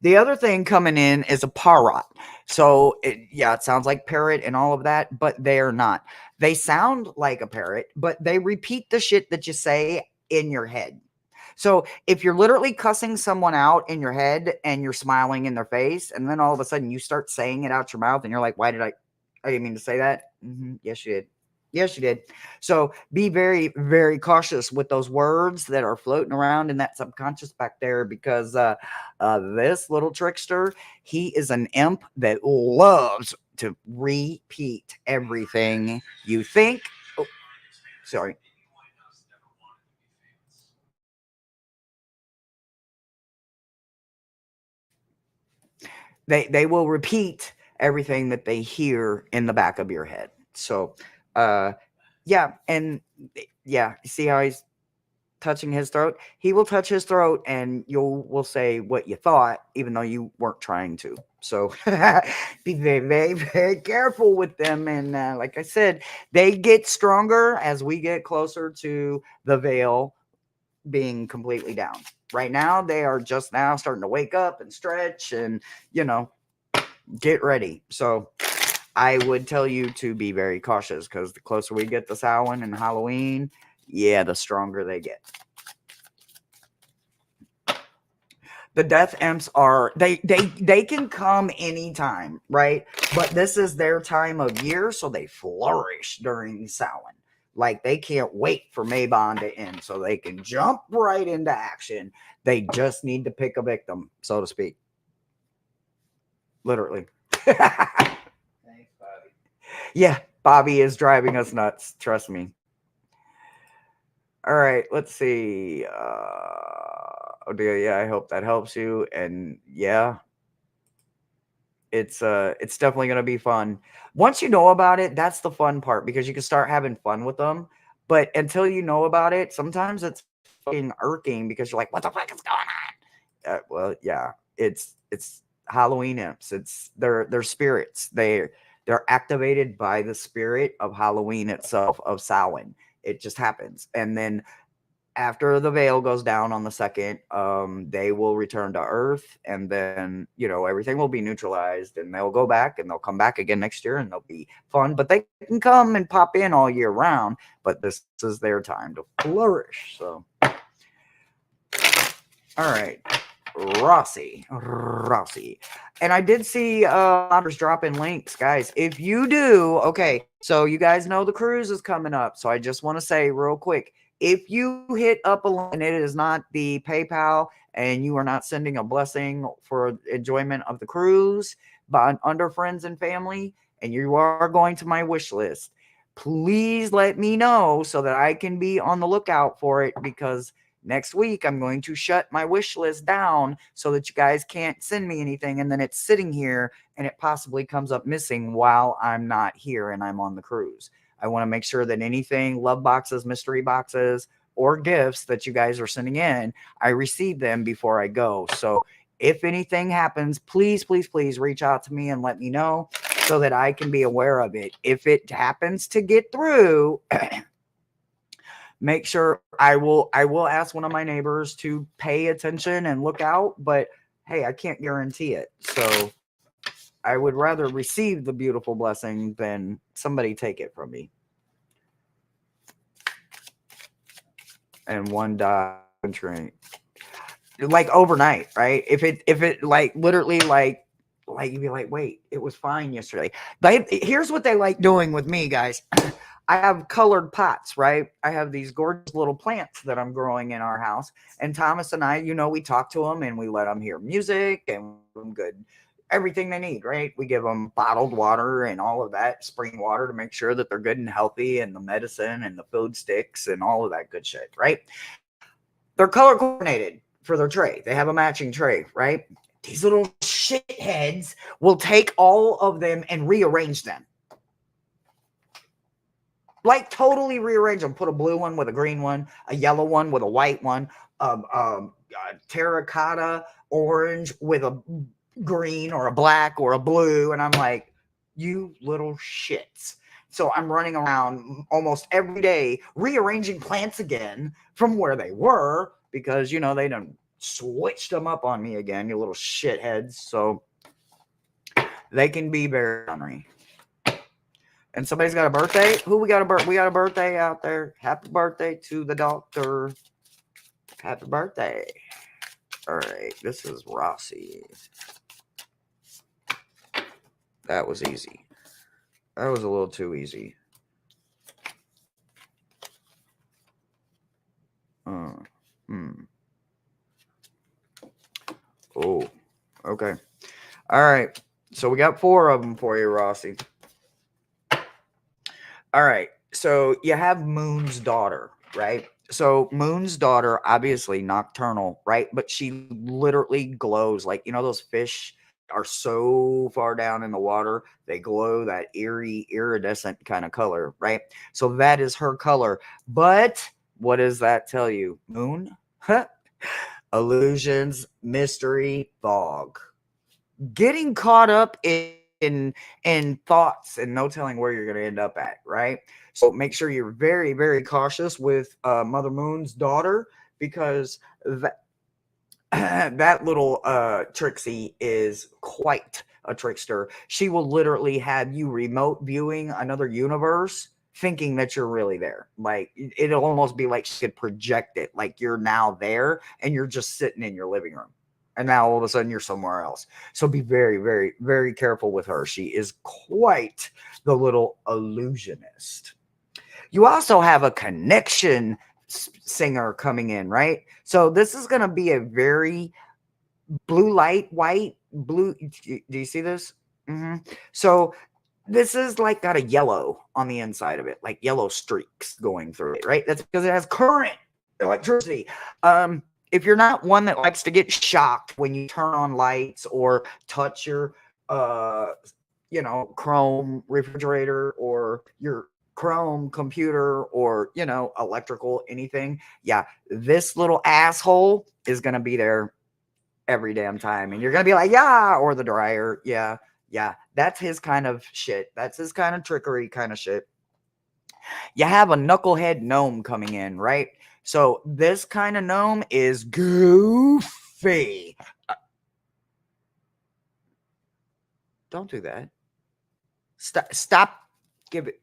The other thing coming in is a parrot. So, it sounds like parrot and all of that, but they are not. They sound like a parrot, but they repeat the shit that you say in your head. So, if you're literally cussing someone out in your head and you're smiling in their face, and then all of a sudden you start saying it out your mouth and you're like, why did I didn't mean to say that. Yes, you did. Yes, you did. So be very, very cautious with those words that are floating around in that subconscious back there because this little trickster, he is an imp that loves to repeat everything you think. Oh, sorry. They will repeat everything that they hear in the back of your head. So, uh, yeah, and yeah, you see how he's touching his throat? He will touch his throat, and you will say what you thought, even though you weren't trying to. So, be very, very, very careful with them. And like I said, they get stronger as we get closer to the veil being completely down. Right now, they are just now starting to wake up and stretch and, get ready. So I would tell you to be very cautious because the closer we get to Samhain and Halloween, yeah, the stronger they get. The death imps are they can come anytime, right? But this is their time of year, so they flourish during Samhain. Like they can't wait for Mabon to end, so they can jump right into action. They just need to pick a victim, so to speak. Literally. Thanks, Bobby. Yeah, Bobby is driving us nuts. Trust me. All right, let's see. Oh dear, yeah, I hope that helps you. And yeah, it's definitely gonna be fun. Once you know about it, that's the fun part because you can start having fun with them. But until you know about it, sometimes it's fucking irking because you're like, what the fuck is going on? Well, yeah, it's Halloween imps. They're spirits. They're activated by the spirit of Halloween itself, of Samhain. It just happens. And then after the veil goes down on the 2nd, they will return to Earth, and then, you know, everything will be neutralized, and they'll go back, and they'll come back again next year, and they'll be fun. But they can come and pop in all year round, but this is their time to flourish. So, all right. Rossi. And I did see modders dropping links, guys. If you do, okay, so you guys know the cruise is coming up. So I just want to say real quick, if you hit up a link and it is not the PayPal and you are not sending a blessing for enjoyment of the cruise but under friends and family, and you are going to my wish list, please let me know so that I can be on the lookout for it, because next week, I'm going to shut my wish list down so that you guys can't send me anything, and then it's sitting here and it possibly comes up missing while I'm not here and I'm on the cruise. I want to make sure that anything, love boxes, mystery boxes, or gifts that you guys are sending in, I receive them before I go. So if anything happens, please, please, please reach out to me and let me know so that I can be aware of it. If it happens to get through, make sure I will ask one of my neighbors to pay attention and look out, but hey, I can't guarantee it. So I would rather receive the beautiful blessing than somebody take it from me. And one die like overnight, right? If it like literally like you'd be like, wait, it was fine yesterday. Here's what they like doing with me, guys. I have colored pots, right? I have these gorgeous little plants that I'm growing in our house. And Thomas and I, you know, we talk to them and we let them hear music and give them good, everything they need, right? We give them bottled water and all of that, spring water, to make sure that they're good and healthy, and the medicine and the food sticks and all of that good shit, right? They're color coordinated for their tray. They have a matching tray, right? These little shitheads will take all of them and rearrange them. Like totally rearrange them. Put a blue one with a green one, a yellow one with a white one, terracotta orange with a green or a black or a blue. And I'm like, you little shits. So I'm running around almost every day rearranging plants again from where they were, because, you know, they done switched them up on me again, you little shitheads. So they can be very ornery. And somebody's got a birthday. Who we got we got a birthday out there. Happy birthday to the doctor. Happy birthday. All right, this is Rossi. That was easy. That was a little too easy. Oh, okay. All right. So we got 4 of them for you, Rossi. All right. So you have Moon's daughter, right? So Moon's daughter, obviously nocturnal, right? But she literally glows like, you know, those fish are so far down in the water, they glow that eerie, iridescent kind of color, right? So that is her color. But what does that tell you? Moon? Illusions, mystery, fog. Getting caught up in thoughts and no telling where you're going to end up at, right? So make sure you're very, very cautious with Mother Moon's daughter, because that little Trixie is quite a trickster. She will literally have you remote viewing another universe, thinking that you're really there. Like, it'll almost be like she could project it, like you're now there and you're just sitting in your living room. And now all of a sudden you're somewhere else. So be very, very, very careful with her. She is quite the little illusionist. You also have a connection singer coming in, right? So this is going to be a very blue light, white, blue. Do you see this? So this is like got a yellow on the inside of it, like yellow streaks going through it, right? That's because it has current, electricity. If you're not one that likes to get shocked when you turn on lights or touch your, you know, Chrome refrigerator or your Chrome computer or, you know, electrical, anything. Yeah, this little asshole is going to be there every damn time. And you're going to be like, yeah, or the dryer. Yeah, that's his kind of shit. That's his kind of trickery kind of shit. You have a knucklehead gnome coming in, right? So this kind of gnome is goofy. Don't do that. Stop. Give it.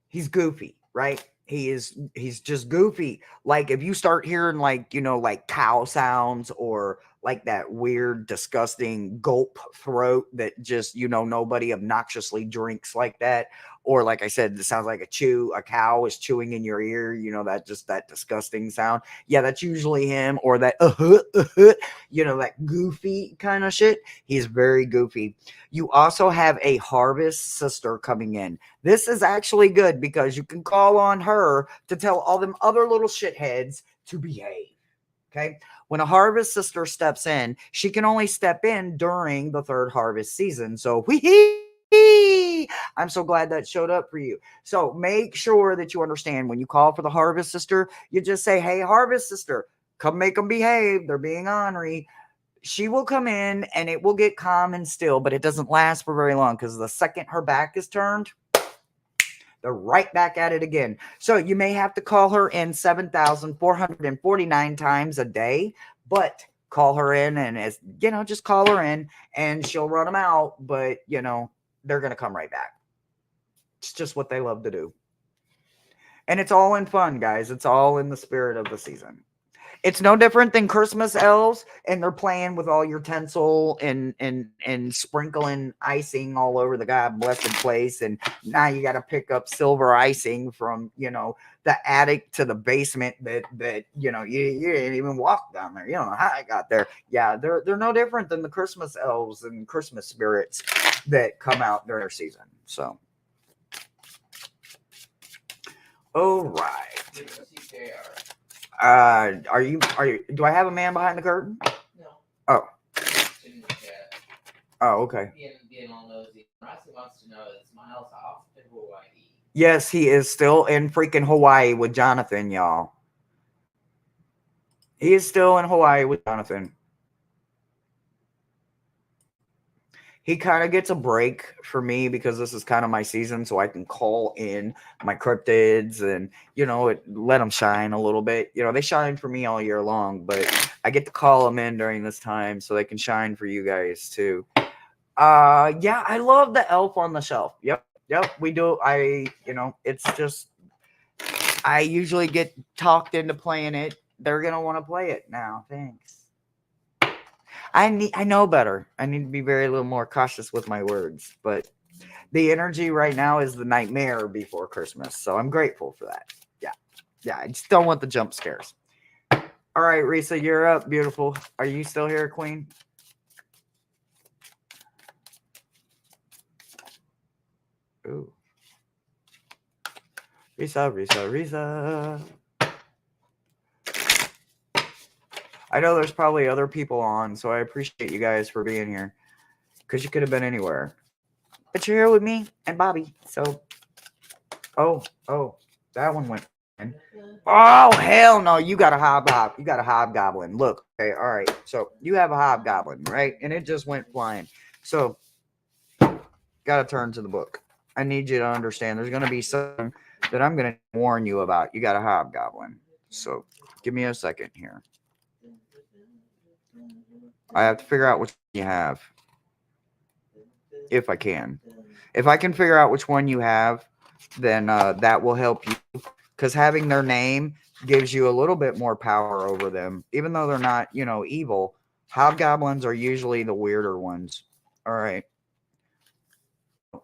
He's goofy, right? He's just goofy. Like if you start hearing like, like cow sounds or like that weird, disgusting gulp throat that just, nobody obnoxiously drinks like that. Or like I said, it sounds like a cow is chewing in your ear, that disgusting sound. Yeah, that's usually him, or that that goofy kind of shit. He's very goofy. You also have a harvest sister coming in. This is actually good because you can call on her to tell all them other little shitheads to behave. Okay. When a harvest sister steps in, she can only step in during the third harvest season. So, I'm so glad that showed up for you. So, make sure that you understand when you call for the harvest sister, you just say, hey, harvest sister, come make them behave. They're being ornery. She will come in and it will get calm and still, but it doesn't last for very long because the second her back is turned, they're right back at it again. So you may have to call her in 7,449 times a day, but call her in and just call her in and she'll run them out. But, they're going to come right back. It's just what they love to do. And it's all in fun, guys. It's all in the spirit of the season. It's no different than Christmas elves, and they're playing with all your tinsel and sprinkling icing all over the God blessed place. And now you got to pick up silver icing from the attic to the basement that you didn't even walk down there. You don't know how I got there. Yeah, they're no different than the Christmas elves and Christmas spirits that come out during their season. So, all right. Do I have a man behind the curtain? No. Oh. In the chat. Oh, okay. Being all nosy. Rossi wants to know is Miles off to Hawaii? Yes, he is still in freaking Hawaii with Jonathan, y'all. He is still in Hawaii with Jonathan. He kind of gets a break for me because this is kind of my season, so I can call in my cryptids and, let them shine a little bit. They shine for me all year long, but I get to call them in during this time so they can shine for you guys too. Yeah, I love the elf on the shelf. Yep, we do. It's just, I usually get talked into playing it. They're going to want to play it now. Thanks. I know better. I need to be a little more cautious with my words, but the energy right now is the nightmare before Christmas. So I'm grateful for that. Yeah. I just don't want the jump scares. All right, Risa, you're up. Beautiful. Are you still here, Queen? Ooh. Risa. I know there's probably other people on, so I appreciate you guys for being here. Because you could have been anywhere. But you're here with me and Bobby. So, oh, that one went in. Oh, hell no. You got a hobgoblin. Look, okay, all right. So you have a hobgoblin, right? And it just went flying. So, got to turn to the book. I need you to understand there's going to be something that I'm going to warn you about. You got a hobgoblin. So, give me a second here. I have to figure out which one you have. If I can. If I can figure out which one you have, then that will help you. Because having their name gives you a little bit more power over them. Even though they're not, evil. Hobgoblins are usually the weirder ones. All right.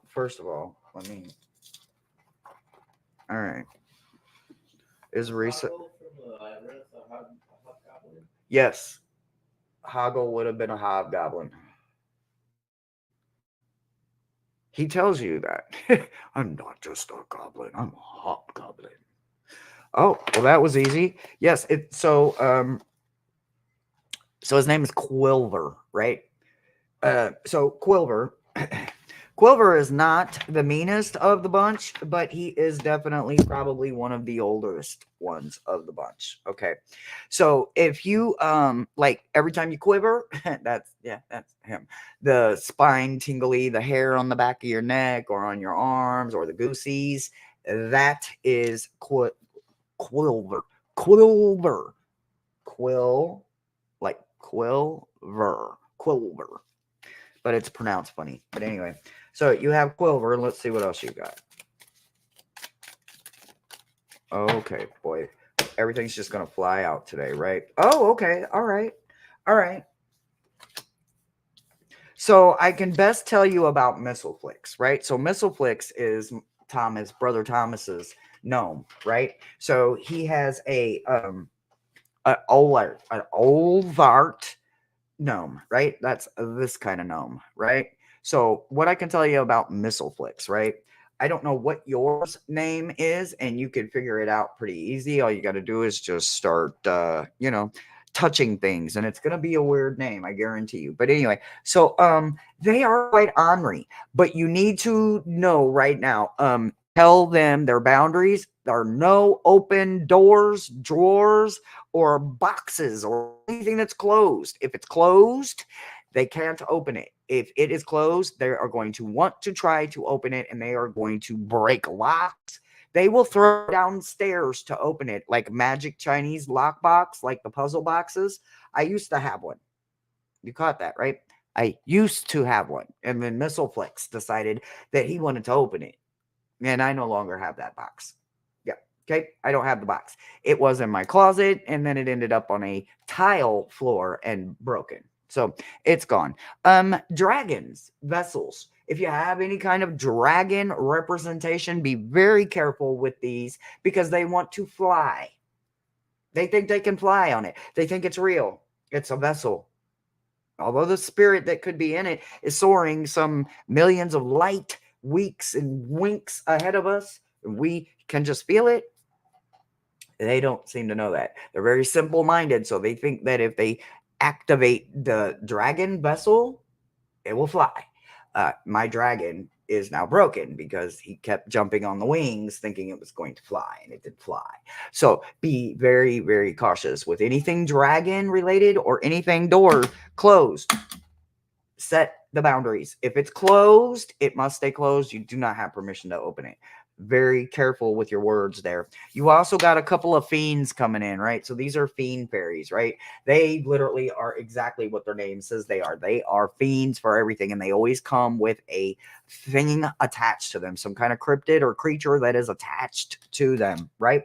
First of all, let me... All right. Is Risa... Yes. Hoggle would have been a hobgoblin. He tells you that. I'm not just a goblin. I'm a hobgoblin. Oh, well, that was easy. Yes. So his name is Quilver, right? So Quilver... Quilver is not the meanest of the bunch, but he is definitely probably one of the oldest ones of the bunch. Okay. So if you like every time you quiver, that's him. The spine tingly, the hair on the back of your neck or on your arms or the goosies, that is Quilver. Quilver. Like Quilver. Quilver. But it's pronounced funny. But anyway, so you have Quilver, and let's see what else you got. Okay, boy. Everything's just going to fly out today, right? Oh, okay. All right. All right. So I can best tell you about Mistleflix, right? So Mistleflix is Brother Thomas's gnome, right? So he has an Olvart gnome, right? That's this kind of gnome, right? So what I can tell you about Mistleflix, right? I don't know what yours name is, and you can figure it out pretty easy. All you got to do is just start, touching things, and it's gonna be a weird name, I guarantee you. But anyway, so they are quite ornery, but you need to know right now. Tell them their boundaries. There are no open doors, drawers, or boxes or anything that's closed. If it's closed, they can't open it. If it is closed, they are going to want to try to open it, and they are going to break locks. They will throw downstairs to open it, like magic Chinese lockbox, like the puzzle boxes. I used to have one. You caught that, right? I used to have one. And then Mistleflix decided that he wanted to open it. And I no longer have that box. Yeah. Okay. I don't have the box. It was in my closet, and then it ended up on a tile floor and broken. So it's gone. Dragons, vessels. If you have any kind of dragon representation, be very careful with these because they want to fly. They think they can fly on it. They think it's real. It's a vessel. Although the spirit that could be in it is soaring some millions of light weeks and winks ahead of us, we can just feel it. They don't seem to know that. They're very simple minded. So they think that if they activate the dragon vessel, it will fly. My dragon is now broken because he kept jumping on the wings thinking it was going to fly, and it did fly. So be very, very cautious with anything dragon related or anything door closed. Set the boundaries. If it's closed, it must stay closed. You do not have permission to open it. Very careful with your words there. You also got a couple of fiends coming in, right? So these are fiend fairies, right? They literally are exactly what their name says they are. They are fiends for everything, and they always come with a thing attached to them, some kind of cryptid or creature that is attached to them, right?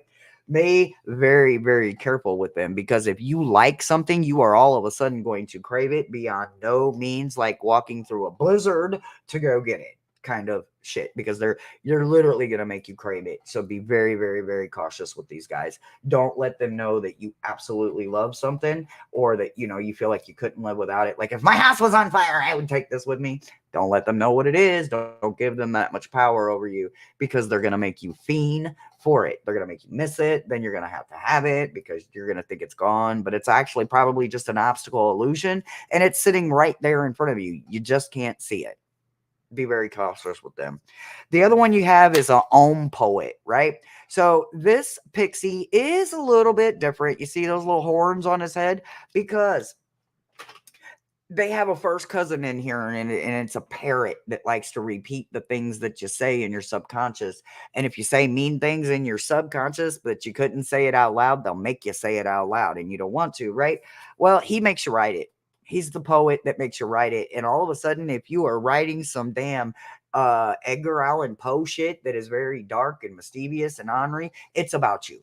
Be very, very careful with them, because if you like something, you are all of a sudden going to crave it beyond no means, like walking through a blizzard to go get it kind of shit, because you're literally going to make you crave it. So be very, very, very cautious with these guys. Don't let them know that you absolutely love something, or that you feel like you couldn't live without it. Like, if my house was on fire, I would take this with me. Don't let them know what it is. Don't give them that much power over you, because they're going to make you fiend for it. They're going to make you miss it. Then you're going to have it because you're going to think it's gone, but it's actually probably just an obstacle illusion, and it's sitting right there in front of you. You just can't see it. Be very cautious with them. The other one you have is a Ohm Poet, right? So this pixie is a little bit different. You see those little horns on his head? Because they have a first cousin in here, and it's a parrot that likes to repeat the things that you say in your subconscious. And if you say mean things in your subconscious, but you couldn't say it out loud, they'll make you say it out loud, and you don't want to, right? Well, he makes you write it. He's the poet that makes you write it. And all of a sudden, if you are writing some damn Edgar Allan Poe shit that is very dark and mischievous and ornery, it's about you.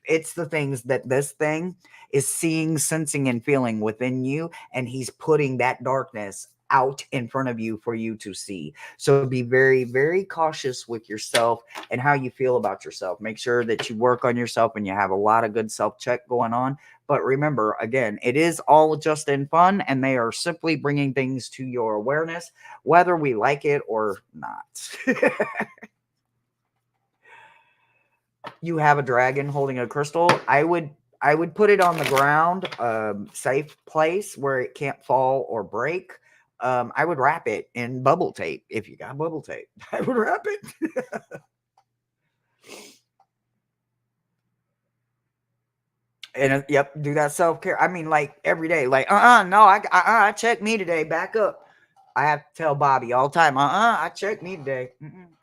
It's the things that this thing is seeing, sensing, and feeling within you, and he's putting that darkness out in front of you for you to see. So be very, very cautious with yourself and how you feel about yourself. Make sure that you work on yourself and you have a lot of good self-check going on. But remember, again, it is all just in fun, and they are simply bringing things to your awareness, whether we like it or not. You have a dragon holding a crystal. I would put it on the ground, safe place where it can't fall or break. I would wrap it in bubble tape. If you got bubble tape, I would wrap it. And yep, do that self-care. I mean, like every day. Like, no, I checked me today. Back up. I have to tell Bobby all the time. I checked me today.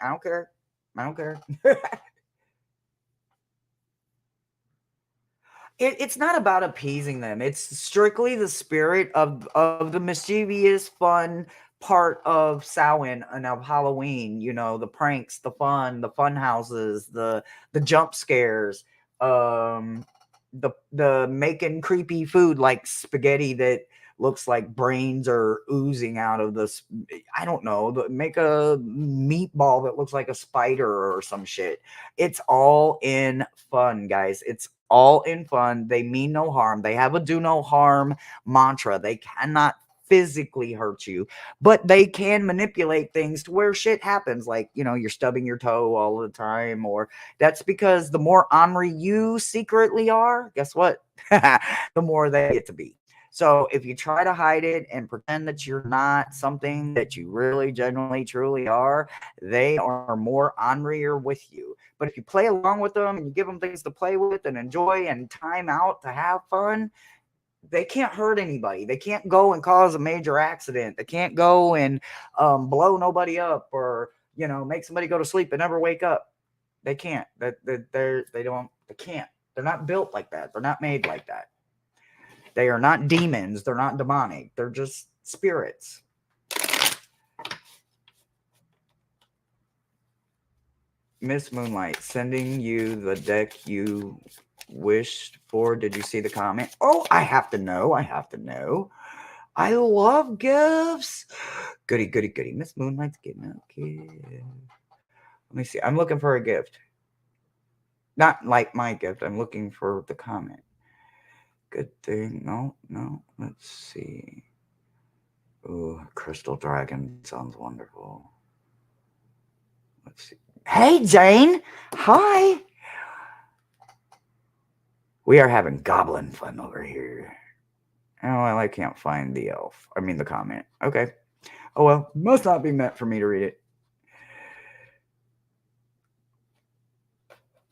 I don't care. I don't care. It's not about appeasing them. It's strictly the spirit of the mischievous, fun part of Samhain and of Halloween. You know, the pranks, the fun houses, the jump scares, the making creepy food like spaghetti that looks like brains are oozing out of this. I don't know. Make a meatball that looks like a spider or some shit. It's all in fun, guys. It's all in fun. They mean no harm. They have a do no harm mantra. They cannot physically hurt you, but they can manipulate things to where shit happens. Like, you know, you're stubbing your toe all the time, or that's because the more ornery you secretly are, guess what? The more they get to be. So if you try to hide it and pretend that you're not something that you really genuinely truly are, they are more ornerier with you. But if you play along with them and you give them things to play with and enjoy and time out to have fun, they can't hurt anybody. They can't go and cause a major accident. They can't go and blow nobody up, or, you know, make somebody go to sleep and never wake up. They can't. They don't. They can't. They're not built like that. They're not made like that. They are not demons. They're not demonic. They're just spirits. Miss Moonlight, sending you the deck you wished for. Did you see the comment? Oh, I have to know. I have to know. I love gifts. Goody, goody, goody. Miss Moonlight's getting a gift. Let me see. I'm looking for a gift. Not like my gift. I'm looking for the comment. Good thing. No, no. Let's see. Ooh, Crystal Dragon sounds wonderful. Let's see. Hey, Jane. Hi. We are having goblin fun over here. Oh, well, I can't find the elf. I mean, the comment. Okay. Oh, well, must not be meant for me to read it.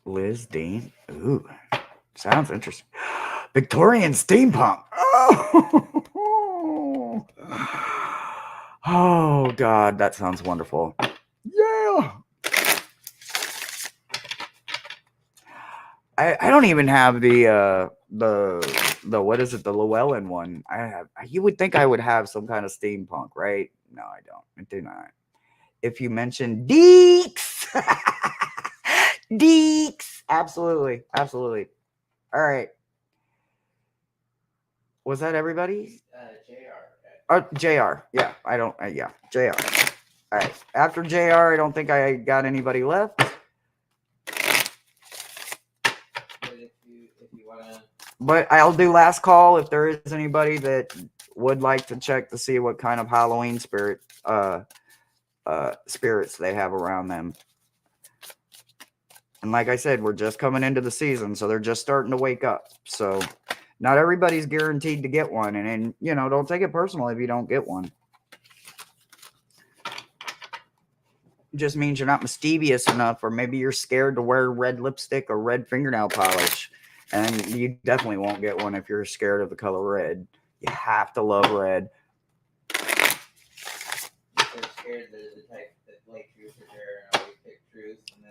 Liz Dean. Ooh, sounds interesting. Victorian steampunk. Oh, oh God, that sounds wonderful. Yeah. I don't even have the what is it, the Llewellyn one. I have. You would think I would have some kind of steampunk, right? No, I don't. I do not. If you mention Deeks, Deeks, absolutely, absolutely. All right, was that everybody? JR. Yeah, I don't. Yeah, JR. All right. After JR, I don't think I got anybody left. But I'll do last call if there is anybody that would like to check to see what kind of Halloween spirits they have around them. And like I said, we're just coming into the season, so they're just starting to wake up. So not everybody's guaranteed to get one, and you know, don't take it personal if you don't get one. It just means you're not mischievous enough, or maybe you're scared to wear red lipstick or red fingernail polish. And you definitely won't get one if you're scared of the color red. You have to love red. They're scared that the type that like truth or dare and always pick truth, and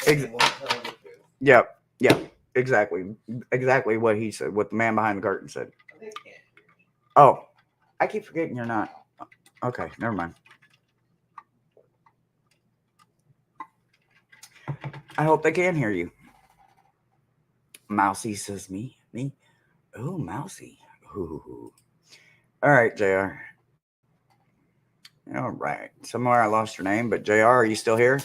then they won't tell the truth. Yep. Yep. Exactly. Exactly what he said, what the man behind the curtain said. They can't hear me. Oh, I keep forgetting you're not. Okay, never mind. I hope they can hear you. Mousy says me. Oh, Mousy. Ooh. All right, JR. All right. Somewhere I lost your name, but JR, are you still here?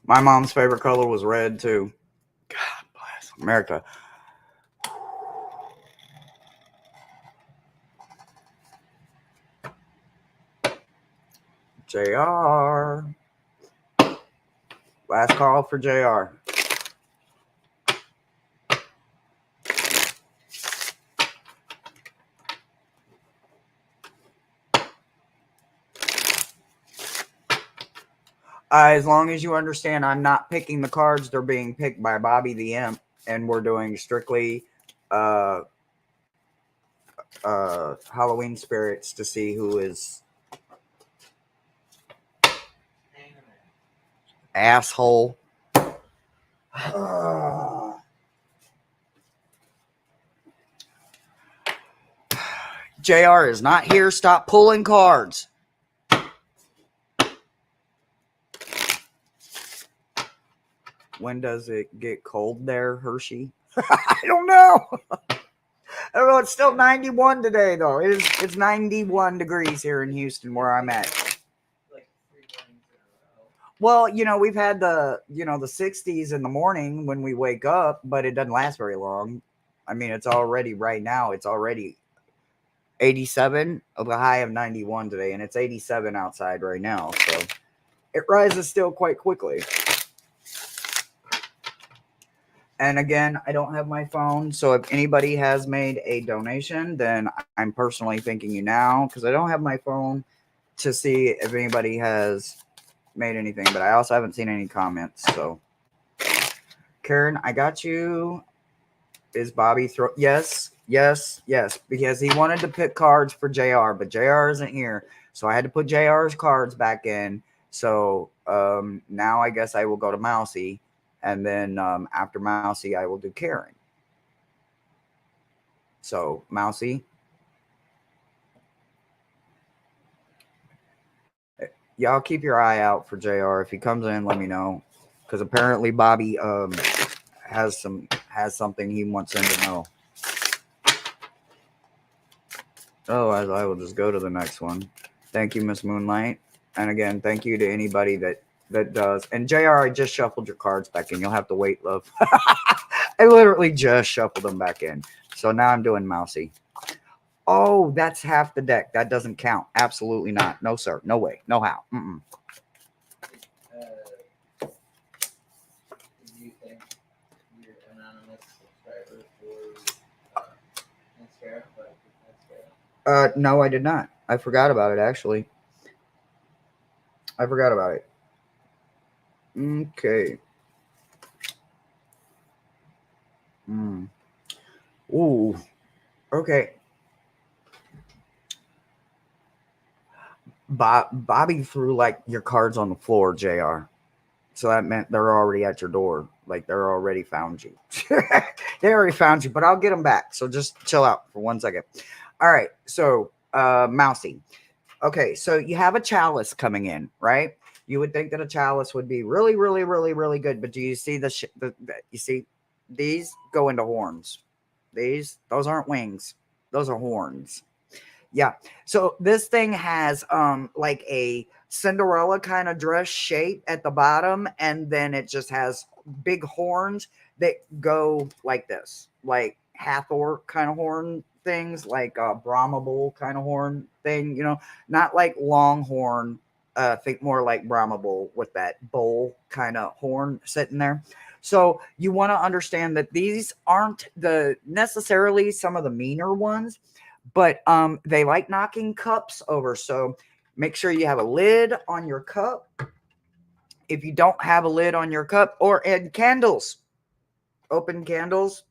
My mom's favorite color was red, too. God bless America. JR. Last call for JR. As long as you understand, I'm not picking the cards. They're being picked by Bobby the Imp, and we're doing strictly Halloween spirits to see who is. asshole. JR is not here. Stop pulling cards. When does it get cold there, Hershey? I don't know. I don't know. It's still 91 today, though. It's 91 degrees here in Houston, where I'm at. Like 3 mornings in a row. Well, we've had the 60s in the morning when we wake up, but it doesn't last very long. I mean, it's already right now. It's already 87 of a high of 91 today, and it's 87 outside right now. So it rises still quite quickly. And again, I don't have my phone, so if anybody has made a donation, then I'm personally thanking you now, because I don't have my phone to see if anybody has made anything, but I also haven't seen any comments. So Karen, I got you. Is Bobby yes, because he wanted to pick cards for JR, but JR isn't here, so I had to put JR's cards back in. So now I guess I will go to Mousy, and then after Mousy I will do Karen. So Mousy, y'all keep your eye out for JR. If he comes in, let me know, because apparently Bobby has something he wants him to know. Otherwise, I will just go to the next one. Thank you, Miss Moonlight. And again, thank you to anybody that does. And JR, I just shuffled your cards back in. You'll have to wait, love. I literally just shuffled them back in. So now I'm doing Mousy. Oh, that's half the deck. That doesn't count. Absolutely not. No, sir. No way. No how. Mm-mm. Do you think your anonymous subscriber for Instagram? No, I did not. I forgot about it, actually. I forgot about it. Okay. Ooh. Okay. Bobby threw like your cards on the floor, JR. So that meant they're already at your door. Like they're already found you. They already found you, but I'll get them back. So just chill out for 1 second. All right. So, Mousy. Okay. So you have a chalice coming in, right? You would think that a chalice would be really, really, really, really good. But do you see you see these go into horns? Those aren't wings. Those are horns. Yeah. So this thing has like a Cinderella kind of dress shape at the bottom, and then it just has big horns that go like this, like Hathor kind of horn things, like a Brahma bull kind of horn thing, not like longhorn. Think more like Brahma bull with that bowl kind of horn sitting there. So you want to understand that these aren't necessarily some of the meaner ones, but they like knocking cups over. So make sure you have a lid on your cup. If you don't have a lid on your cup, or and candles, open candles,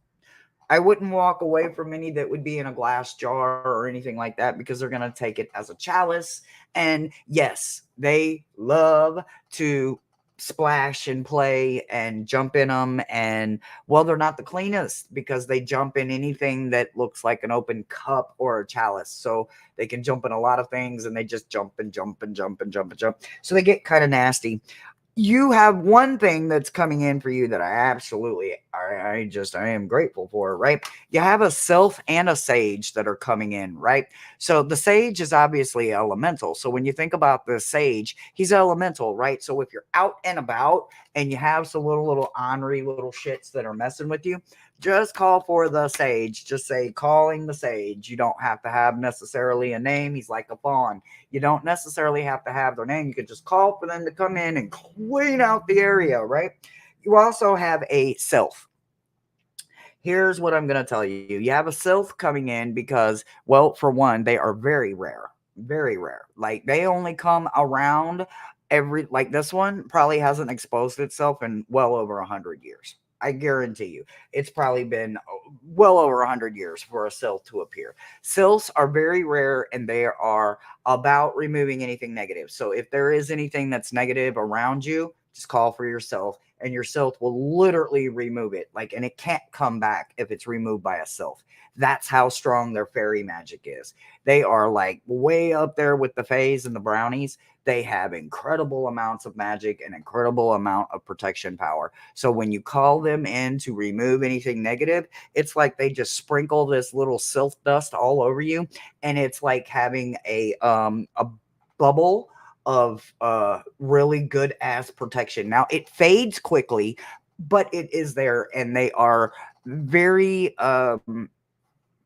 I wouldn't walk away from any that would be in a glass jar or anything like that, because they're going to take it as a chalice. And yes, they love to splash and play and jump in them. And well, they're not the cleanest, because they jump in anything that looks like an open cup or a chalice. So they can jump in a lot of things, and they just jump and jump and jump and jump and jump. So they get kind of nasty. You have one thing that's coming in for you that I am grateful for, right? You have a sylph and a sage that are coming in, right? So the sage is obviously elemental. So when you think about the sage, he's elemental, right? So if you're out and about and you have some little ornery little shits that are messing with you, just call for the sage. Just say calling the sage. You don't have to have necessarily a name. He's like a fawn. You don't necessarily have to have their name. You could just call for them to come in and clean out the area, right? You also have a sylph. Here's what I'm going to tell you. You have a sylph coming in because, well, for one, they are very rare. Very rare. Like they only come around like this one probably hasn't exposed itself in well over 100 years. I guarantee you. It's probably been well over 100 years for a sylph to appear. Sylphs are very rare, and they are about removing anything negative. So if there is anything that's negative around you, Just call for your sylph, and your sylph will literally remove it. Like, and it can't come back if it's removed by a sylph. That's how strong their fairy magic is. They are like way up there with the fays and the brownies. They have incredible amounts of magic and incredible amount of protection power. So when you call them in to remove anything negative, it's like they just sprinkle this little sylph dust all over you, and it's like having a bubble of really good ass protection. Now it fades quickly, but it is there, and they are very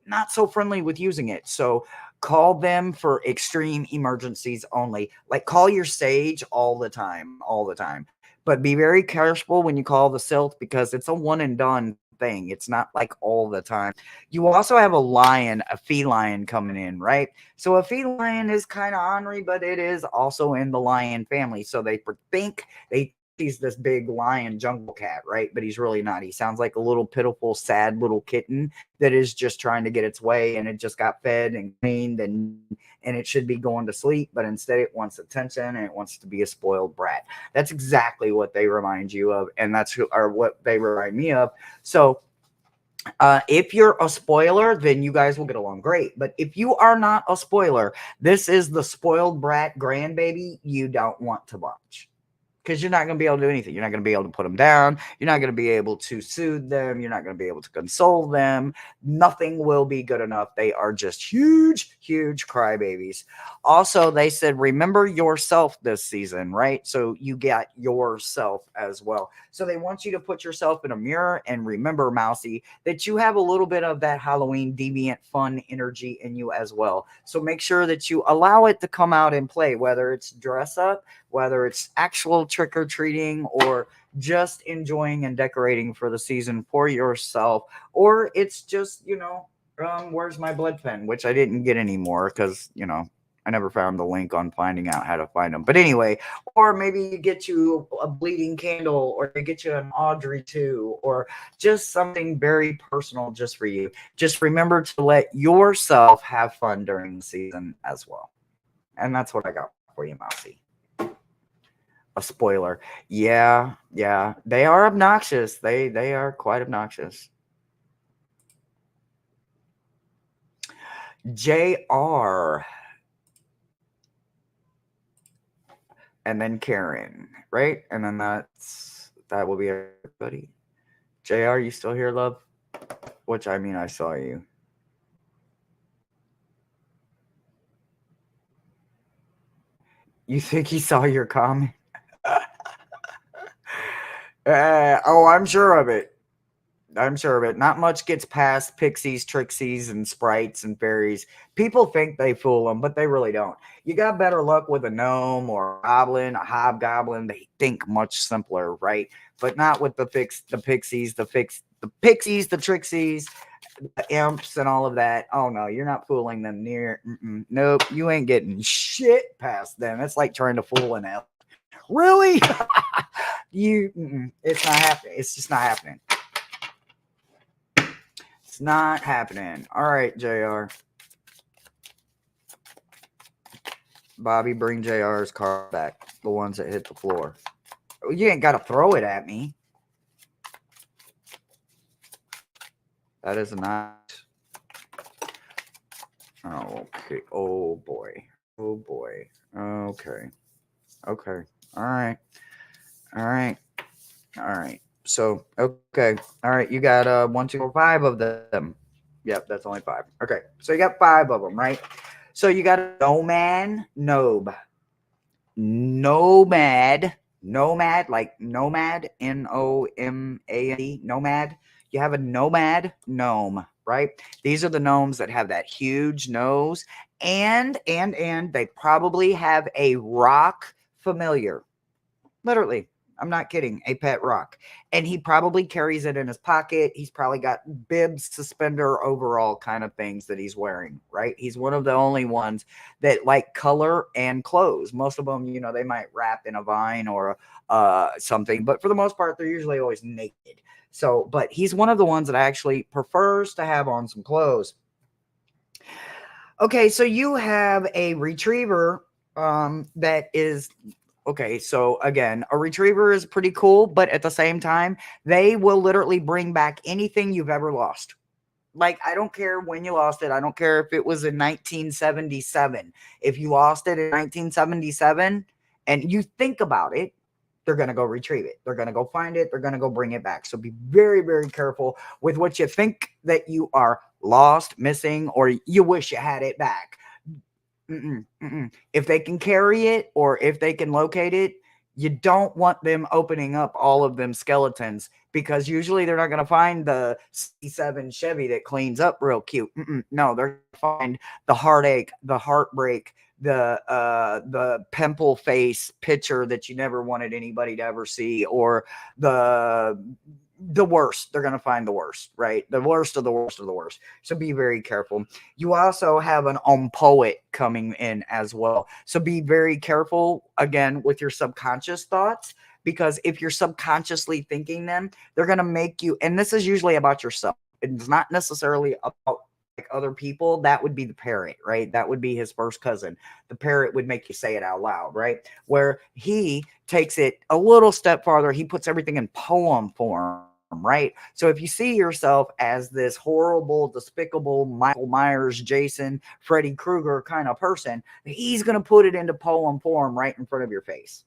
not so friendly with using it. So call them for extreme emergencies only. Like, call your sage all the time, all the time. But be very careful when you call the sylph, because it's a one and done thing. It's not like all the time. You also have a lion, a feline coming in, right? So a feline is kind of ornery, but it is also in the lion family. So they think he's this big lion jungle cat, right? But he's really not. He sounds like a little pitiful, sad little kitten that is just trying to get its way, and it just got fed and cleaned, and it should be going to sleep, but instead it wants attention, and it wants to be a spoiled brat. That's exactly what they remind you of, and that's what they remind me of. So if you're a spoiler, then you guys will get along great. But if you are not a spoiler, this is the spoiled brat grandbaby you don't want to watch. Because you're not going to be able to do anything. You're not going to be able to put them down. You're not going to be able to soothe them. You're not going to be able to console them. Nothing will be good enough. They are just huge, huge crybabies. Also, they said, remember yourself this season, right? So you got yourself as well. So they want you to put yourself in a mirror and remember, Mousy, that you have a little bit of that Halloween deviant fun energy in you as well. So make sure that you allow it to come out and play, whether it's dress up, whether it's actual trick-or-treating, or just enjoying and decorating for the season for yourself, or it's just, where's my blood pen, which I didn't get anymore because, I never found the link on finding out how to find them. But anyway, or maybe you get you a bleeding candle, or you get you an Audrey 2, or just something very personal just for you. Just remember to let yourself have fun during the season as well. And that's what I got for you, Mousy. A spoiler. Yeah. They are obnoxious. They are quite obnoxious. JR. And then Karen, right? And then that will be everybody. JR, you still here, love? Which, I mean, I saw you. You think he saw your comment? I'm sure of it. I'm sure of it. Not much gets past pixies, trixies, and sprites and fairies. People think they fool them, but they really don't. You got better luck with a gnome or a goblin, a hobgoblin. They think much simpler, right? But not with the pixies, the trixies, the imps, and all of that. Oh no, you're not fooling them near. Nope, you ain't getting shit past them. It's like trying to fool an elf. Really? It's not happening. It's just not happening. It's not happening. All right, JR. Bobby, bring JR's car back. The ones that hit the floor. You ain't got to throw it at me. That is not. Oh, okay. Oh, boy. Oh, boy. Okay. Okay. All right. All right. All right. So, okay. All right. You got 1, 2, 4, 5 of them. Yep, that's only 5. Okay. So you got 5 of them, right? So you got a nomad, like nomad, NOMAD, nomad. You have a nomad gnome, right? These are the gnomes that have that huge nose, and they probably have a rock familiar. Literally, I'm not kidding, a pet rock. And he probably carries it in his pocket. He's probably got bibs, suspender, overall kind of things that he's wearing, right? He's one of the only ones that like color and clothes. Most of them, they might wrap in a vine or something, but for the most part, they're usually always naked. So, but he's one of the ones that actually prefers to have on some clothes. Okay, so you have a retriever that is Okay, so again, a retriever is pretty cool, but at the same time, they will literally bring back anything you've ever lost. Like, I don't care when you lost it. I don't care if it was in 1977. If you lost it in 1977 and you think about it, they're going to go retrieve it. They're going to go find it. They're going to go bring it back. So be very, very careful with what you think that you are lost, missing, or you wish you had it back. If they can carry it or if they can locate it, you don't want them opening up all of them skeletons, because usually they're not going to find the C7 Chevy that cleans up real cute. No, they're going to find the heartache, the heartbreak, the pimple face picture that you never wanted anybody to ever see, or the worst. They're going to find the worst, right? The worst of the worst of the worst. So be very careful. You also have an poet coming in as well. So be very careful, again, with your subconscious thoughts, because if you're subconsciously thinking them, they're going to make you, and this is usually about yourself. It's not necessarily about like other people. That would be the parrot, right? That would be his first cousin. The parrot would make you say it out loud, right? Where he takes it a little step farther. He puts everything in poem form, right? So if you see yourself as this horrible, despicable Michael Myers, Jason, Freddy Krueger kind of person, he's going to put it into poem form right in front of your face.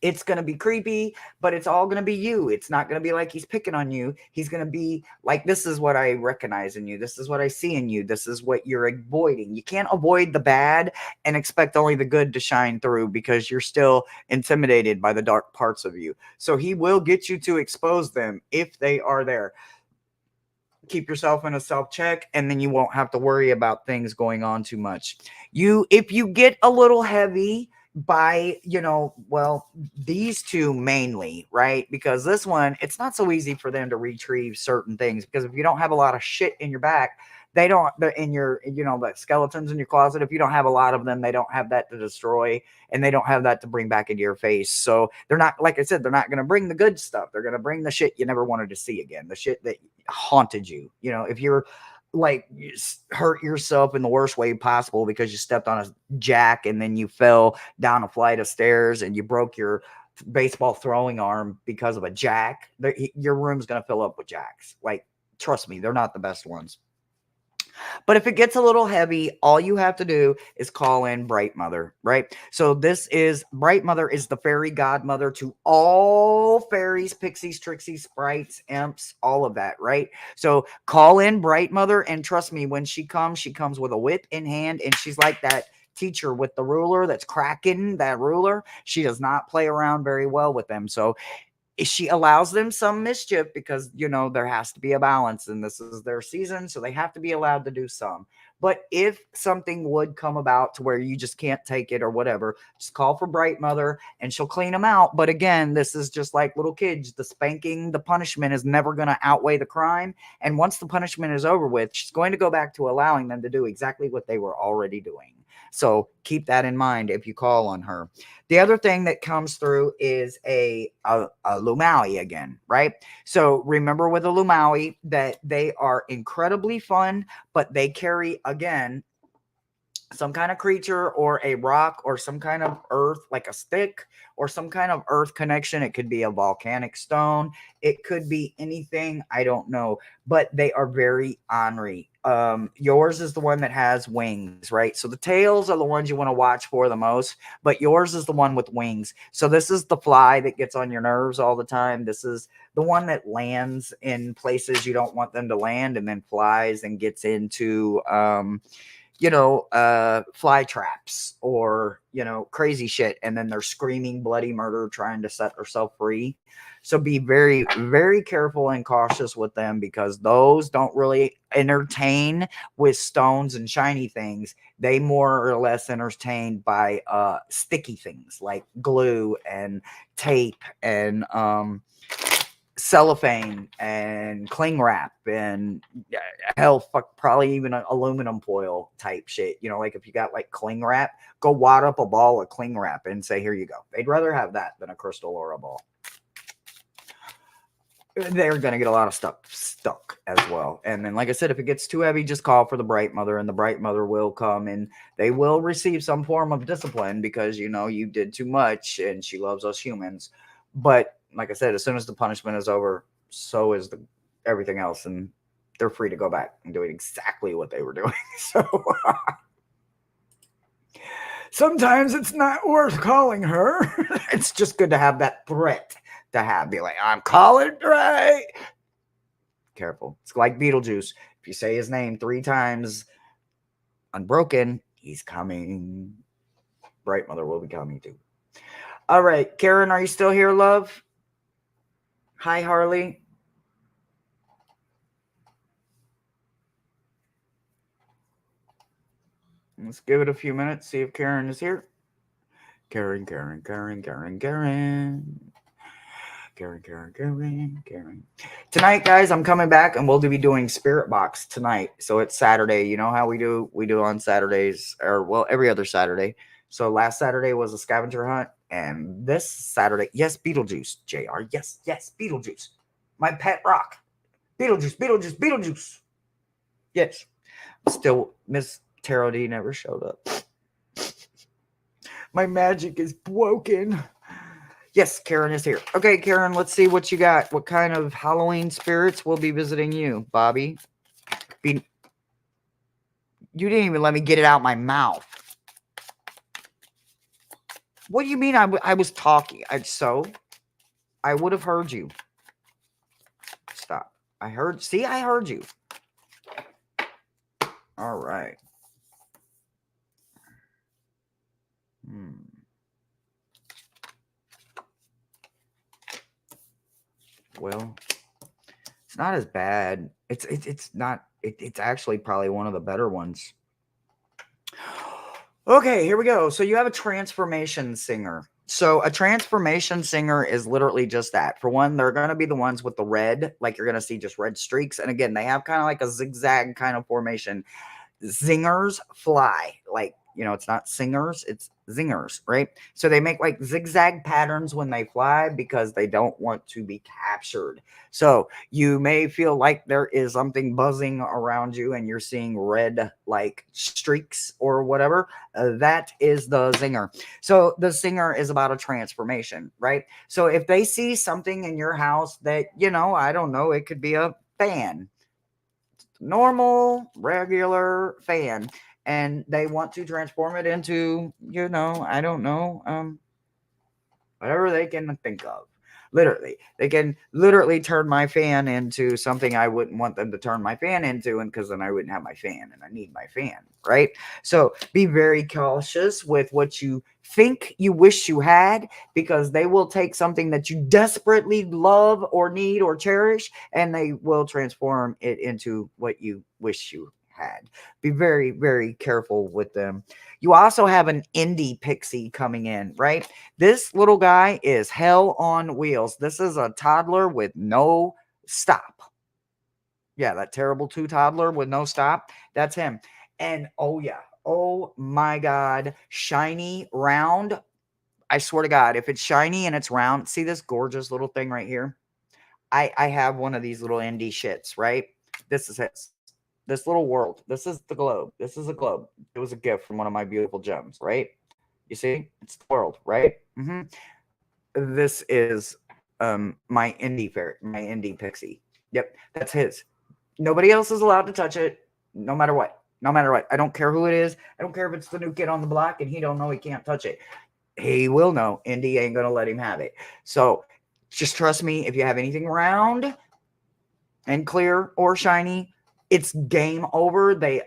It's going to be creepy, but it's all going to be you. It's not going to be like he's picking on you. He's going to be like, this is what I recognize in you. This is what I see in you. This is what you're avoiding. You can't avoid the bad and expect only the good to shine through, because you're still intimidated by the dark parts of you. So he will get you to expose them if they are there. Keep yourself in a self-check, and then you won't have to worry about things going on too much. If you get a little heavy by, well, these two mainly, right? Because this one, it's not so easy for them to retrieve certain things, because if you don't have a lot of shit in your back, they don't, in your, the skeletons in your closet, if you don't have a lot of them, they don't have that to destroy, and they don't have that to bring back into your face. So they're not, like I said, they're not going to bring the good stuff. They're going to bring the shit you never wanted to see again, the shit that haunted you. If you're like, you hurt yourself in the worst way possible because you stepped on a jack and then you fell down a flight of stairs and you broke your baseball throwing arm because of a jack, your room's going to fill up with jacks. Like, trust me, they're not the best ones. But if it gets a little heavy, all you have to do is call in Bright Mother, right? So Bright Mother is the fairy godmother to all fairies, pixies, trixies, sprites, imps, all of that, right? So call in Bright Mother, and trust me, when she comes with a whip in hand, and she's like that teacher with the ruler that's cracking that ruler. She does not play around very well with them. So she allows them some mischief, because there has to be a balance, and this is their season, so they have to be allowed to do some. But if something would come about to where you just can't take it or whatever, just call for Bright Mother and she'll clean them out. But again, this is just like little kids. The spanking, the punishment is never going to outweigh the crime, and once the punishment is over with, she's going to go back to allowing them to do exactly what they were already doing. So keep that in mind if you call on her. The other thing that comes through is a Lumaui again, right? So remember with a Lumaui that they are incredibly fun, but they carry, again, some kind of creature or a rock or some kind of earth, like a stick or some kind of earth connection. It could be a volcanic stone. It could be anything. I don't know, but they are very ornery. Yours is the one that has wings, right? So the tails are the ones you want to watch for the most, but yours is the one with wings. So this is the fly that gets on your nerves all the time. This is the one that lands in places you don't want them to land, and then flies and gets into, fly traps or, crazy shit. And then they're screaming bloody murder, trying to set herself free. So be very, very careful and cautious with them, because those don't really entertain with stones and shiny things. They more or less entertained by sticky things like glue and tape and cellophane and cling wrap and hell, fuck, probably even aluminum foil type shit. Like if you got like cling wrap, go wad up a ball of cling wrap and say, here you go. They'd rather have that than a crystal or a ball. they're going to get a lot of stuff stuck as well. And then, like I said, if it gets too heavy, just call for the Bright Mother, and the Bright Mother will come, and they will receive some form of discipline because, you know, you did too much, and she loves us humans. But like I said, as soon as the punishment is over, so is everything else, and they're free to go back and doing exactly what they were doing. So sometimes it's not worth calling her. It's just good to have that threat to have. Be like, I'm calling right. Careful. It's like Beetlejuice. If you say his name 3 times unbroken, he's coming. Bright Mother will be coming too. All right. Karen, are you still here, love? Hi, Harley. Let's give it a few minutes, see if Karen is here. Karen. Tonight, guys, I'm coming back and we'll be doing Spirit Box tonight. So it's Saturday. You know how we do on Saturdays, or well, every other Saturday. So last Saturday was a scavenger hunt, and this Saturday, yes, Beetlejuice, JR. Yes, Beetlejuice. My pet rock. Beetlejuice. Yes. Still, Miss Tarot D never showed up. My magic is broken. Yes, Karen is here. Okay, Karen, let's see what you got. What kind of Halloween spirits will be visiting you, Bobby? You didn't even let me get it out my mouth. What do you mean I was talking? I would have heard you. Stop. I heard you. All right. Well, it's not as bad. It's not. It's actually probably one of the better ones. Okay, here we go. So you have a transformation singer. So a transformation singer is literally just that. For one, they're going to be the ones with the red, like you're going to see just red streaks. And again, they have kind of like a zigzag kind of formation. Zingers fly, like, you know, it's not singers, it's zingers, right? So they make like zigzag patterns when they fly because they don't want to be captured. So you may feel like there is something buzzing around you and you're seeing red like streaks or whatever. That is the zinger. So the singer is about a transformation, right? So if they see something in your house that, you know, I don't know, it could be a fan, normal, regular fan, and they want to transform it into, you know, I don't know, whatever they can think of. Literally, they can literally turn my fan into something I wouldn't want them to turn my fan into, and because then I wouldn't have my fan, and I need my fan, right? So be very cautious with what you think you wish you had, because they will take something that you desperately love or need or cherish, and they will transform it into what you wish you had. Be very, very careful with them. You also have an indie pixie coming in, right? This little guy is hell on wheels. This is a toddler with no stop. Yeah, that terrible 2 toddler with no stop. That's him. And oh yeah, oh my God, shiny, round. I swear to God, if it's shiny and it's round, see this gorgeous little thing right here? I have one of these little indie shits, right? This is it. This little world. This is the globe. This is a globe. It was a gift from one of my beautiful gems, right? You see? It's the world, right? This is my indie ferret, my indie pixie. Yep, that's his. Nobody else is allowed to touch it, no matter what. No matter what. I don't care who it is. I don't care if it's the new kid on the block and he don't know he can't touch it. He will know. Indy ain't gonna let him have it. So just trust me, if you have anything round and clear or shiny, it's game over. They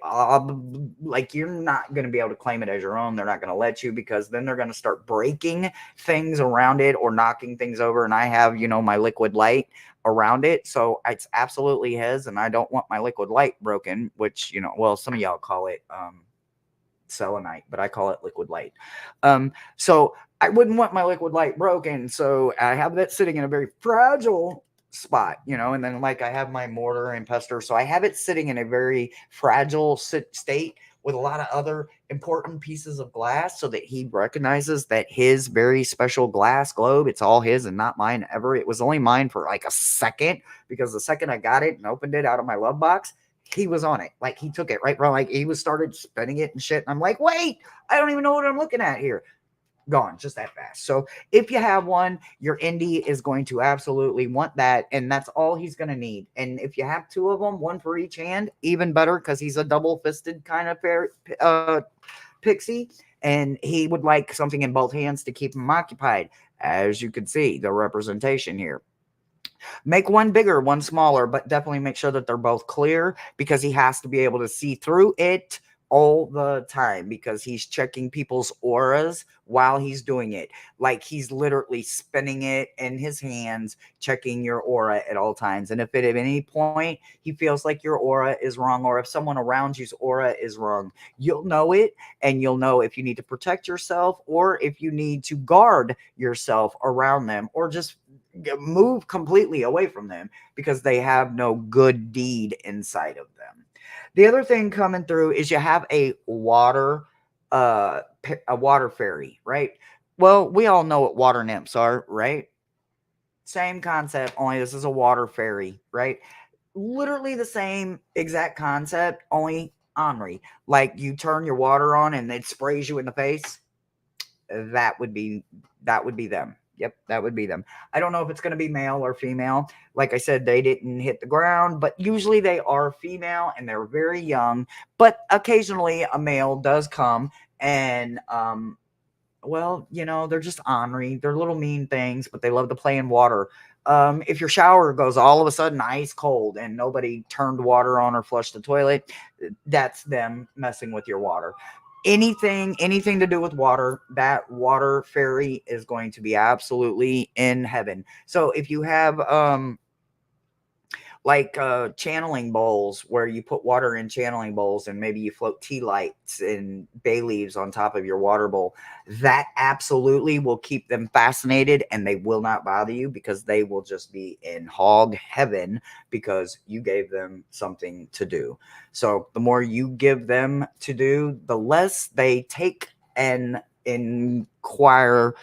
like, you're not going to be able to claim it as your own. They're not going to let you, because then they're going to start breaking things around it or knocking things over. And I have, you know, my liquid light around it, so it's absolutely his, and I don't want my liquid light broken, which, you know, well, some of y'all call it selenite, but I call it liquid light. So I wouldn't want my liquid light broken, so I have that sitting in a very fragile spot, you know, and then like I have my mortar and pestle, so I have it sitting in a very fragile state with a lot of other important pieces of glass so that he recognizes that his very special glass globe, it's all his and not mine ever. It was only mine for like a second, because the second I got it and opened it out of my love box, he was on it. Like he took it right from, like he was started spinning it and shit. And I'm like, wait, I don't even know what I'm looking at here. Gone just that fast. So if you have one, your indie is going to absolutely want that, and that's all he's going to need. And if you have two of them, one for each hand, even better, because he's a double-fisted kind of pixie, and he would like something in both hands to keep him occupied. As you can see, the representation here. Make one bigger, one smaller, but definitely make sure that they're both clear, because he has to be able to see through it all the time, because he's checking people's auras while he's doing it. Like he's literally spinning it in his hands, checking your aura at all times. And if at any point he feels like your aura is wrong, or if someone around you's aura is wrong, you'll know it, and you'll know if you need to protect yourself or if you need to guard yourself around them, or just move completely away from them because they have no good deed inside of them. The other thing coming through is you have a water fairy, right? Well, we all know what water nymphs are, right? Same concept, only this is a water fairy, right? Literally the same exact concept, only ornery. Like you turn your water on and it sprays you in the face. That would be them. Yep, that would be them. I don't know if it's going to be male or female. Like I said, they didn't hit the ground, but usually they are female and they're very young. But occasionally a male does come, and well, you know, they're just ornery. They're little mean things, but they love to play in water. If your shower goes all of a sudden ice cold and nobody turned water on or flushed the toilet, that's them messing with your water. Anything to do with water, that water fairy is going to be absolutely in heaven. So if you have like channeling bowls where you put water in channeling bowls, and maybe you float tea lights and bay leaves on top of your water bowl, that absolutely will keep them fascinated, and they will not bother you, because they will just be in hog heaven because you gave them something to do. So the more you give them to do, the less they take and inquire,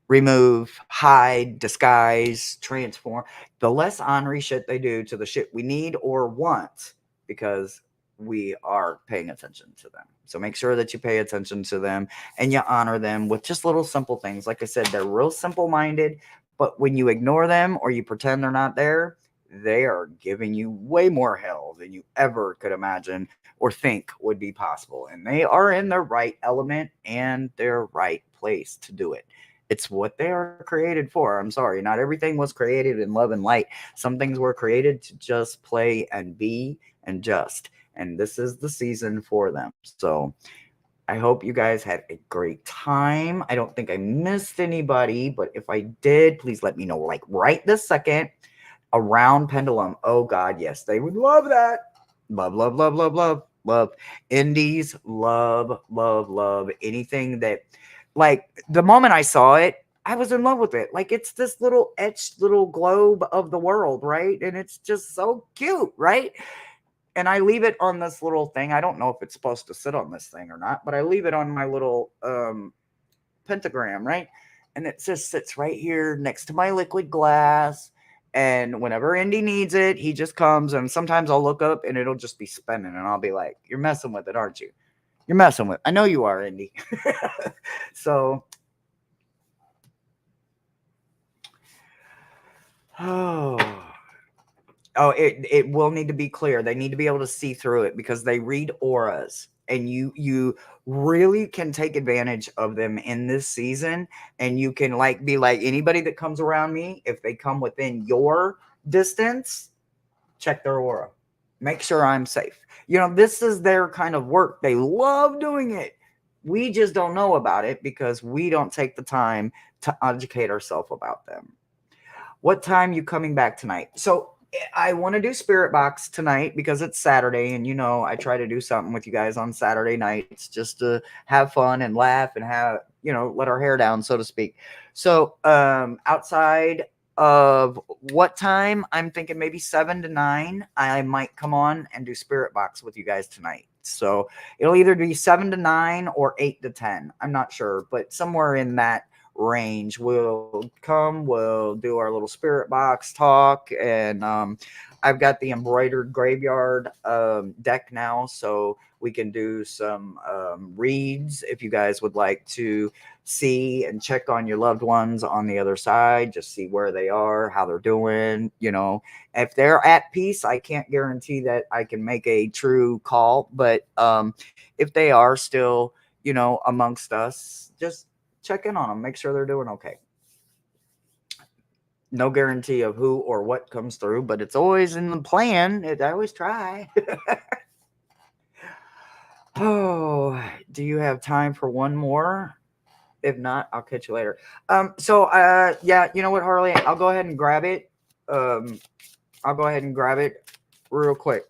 remove, hide, disguise, transform, the less ornery shit they do to the shit we need or want, because we are paying attention to them. So make sure that you pay attention to them and you honor them with just little simple things. Like I said, they're real simple minded, but when you ignore them or you pretend they're not there, they are giving you way more hell than you ever could imagine or think would be possible. And they are in their right element and their right place to do it. It's what they are created for. I'm sorry. Not everything was created in love and light. Some things were created to just play and be and just. And this is the season for them. So I hope you guys had a great time. I don't think I missed anybody, but if I did, please let me know, like right this second. Around pendulum. Oh God, yes. They would love that. Love, love, love, love, love, love. Indies, love, love, love. Anything that, like, the moment I saw it, I was in love with it. Like, it's this little etched little globe of the world, right? And it's just so cute, right? And I leave it on this little thing. I don't know if it's supposed to sit on this thing or not, but I leave it on my little pentagram, right? And it just sits right here next to my liquid glass. And whenever Indy needs it, he just comes. And sometimes I'll look up and it'll just be spinning. And I'll be like, you're messing with it, aren't you? You're messing with it. I know you are, Indy. So, it will need to be clear. They need to be able to see through it because they read auras. And you really can take advantage of them in this season. And you can like be like, anybody that comes around me, if they come within your distance, check their aura. Make sure I'm safe. You know, this is their kind of work. They love doing it. We just don't know about it because we don't take the time to educate ourselves about them. What time you coming back tonight? So I want to do Spirit Box tonight because it's Saturday, and you know I try to do something with you guys on Saturday nights just to have fun and laugh and have, you know, let our hair down, so to speak. So outside of what time, I'm thinking maybe 7 to 9, I might come on and do Spirit Box with you guys tonight. So it'll either be 7 to 9 or 8 to 10. I'm not sure, but somewhere in that range. We'll come, we'll do our little spirit box talk, and I've got the embroidered graveyard deck now, so we can do some reads if you guys would like to see and check on your loved ones on the other side, just see where they are, how they're doing. You know, if they're at peace, I can't guarantee that I can make a true call, but if they are still, you know, amongst us, just check in on them, make sure they're doing okay. No guarantee of who or what comes through, but it's always in the plan. I always try. Oh, do you have time for one more? If not, I'll catch you later. Yeah, you know what, Harley? I'll go ahead and grab it. I'll go ahead and grab it real quick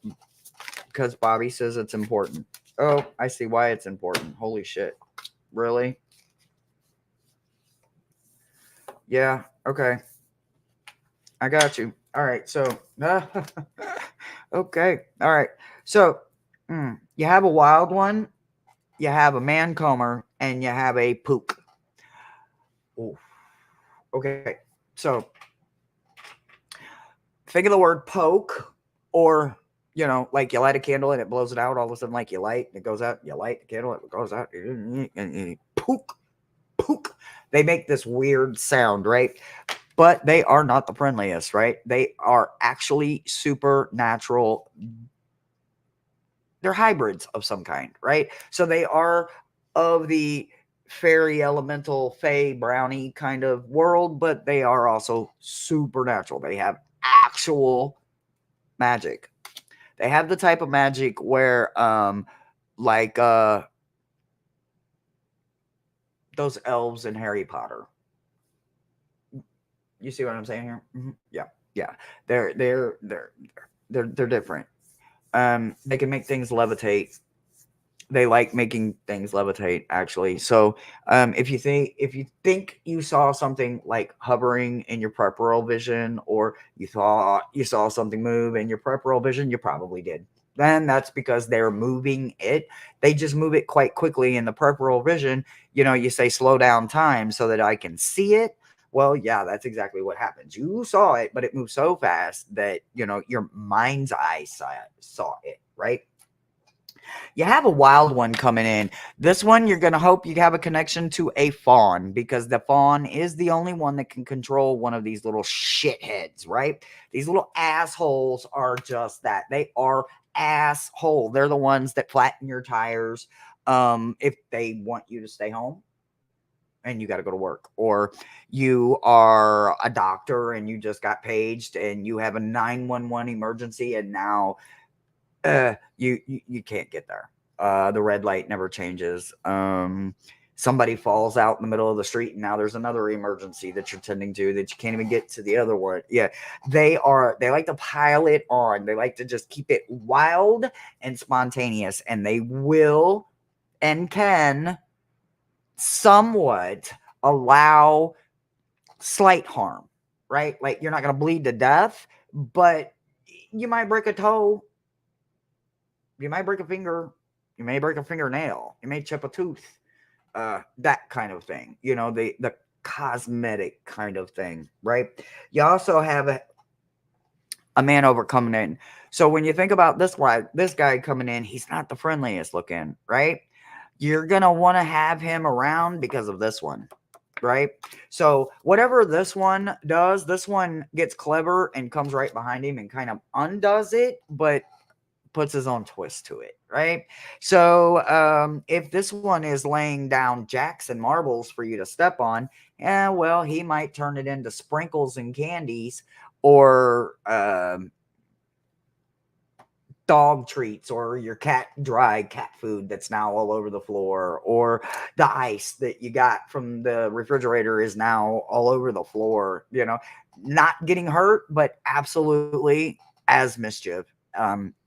because Bobby says it's important. Oh, I see why it's important. Holy shit. Really? Yeah, okay. I got you. All right, so okay. All right. So you have a wild one, you have a mancomer, and you have a pook. Ooh. Okay. So think of the word poke, or you know, like you light a candle and it blows it out. All of a sudden, like you light, and it goes out. You light the candle, it goes out, and pook, pook. They make this weird sound, right? But they are not the friendliest, right? They are actually supernatural. They're hybrids of some kind, right? So they are of the fairy, elemental, fae, brownie kind of world, but they are also supernatural. They have actual magic. They have the type of magic where, like those elves in Harry Potter. You see what I'm saying here? Mm-hmm. Yeah. They're different. They can make things levitate. They like making things levitate, actually. So, if you think you saw something like hovering in your peripheral vision, or you thought you saw something move in your peripheral vision, you probably did. Then that's because they're moving it. They just move it quite quickly in the peripheral vision. You know, you say slow down time so that I can see it. Well, yeah, that's exactly what happens. You saw it, but it moved so fast that, you know, your mind's eye saw it, right? You have a wild one coming in. This one, you're going to hope you have a connection to a fawn, because the fawn is the only one that can control one of these little shitheads, right? These little assholes are just that. They are asshole. They're the ones that flatten your tires if they want you to stay home and you got to go to work, or you are a doctor and you just got paged and you have a 911 emergency, and now you can't get there. The red light never changes. Somebody falls out in the middle of the street, and now there's another emergency that you're tending to that you can't even get to the other one. Yeah, they like to pile it on. They like to just keep it wild and spontaneous, and they will and can somewhat allow slight harm, right? Like, you're not going to bleed to death, but you might break a toe. You might break a finger. You may break a fingernail. You may chip a tooth. That kind of thing. You know, the cosmetic kind of thing, right? You also have a man over coming in. So when you think about this guy coming in, he's not the friendliest looking, right? You're going to want to have him around because of this one, right? So whatever this one does, this one gets clever and comes right behind him and kind of undoes it, but puts his own twist to it, right? So if this one is laying down jacks and marbles for you to step on, well, he might turn it into sprinkles and candies, or dog treats, or your dry cat food that's now all over the floor, or the ice that you got from the refrigerator is now all over the floor. You know, not getting hurt, but absolutely as mischief.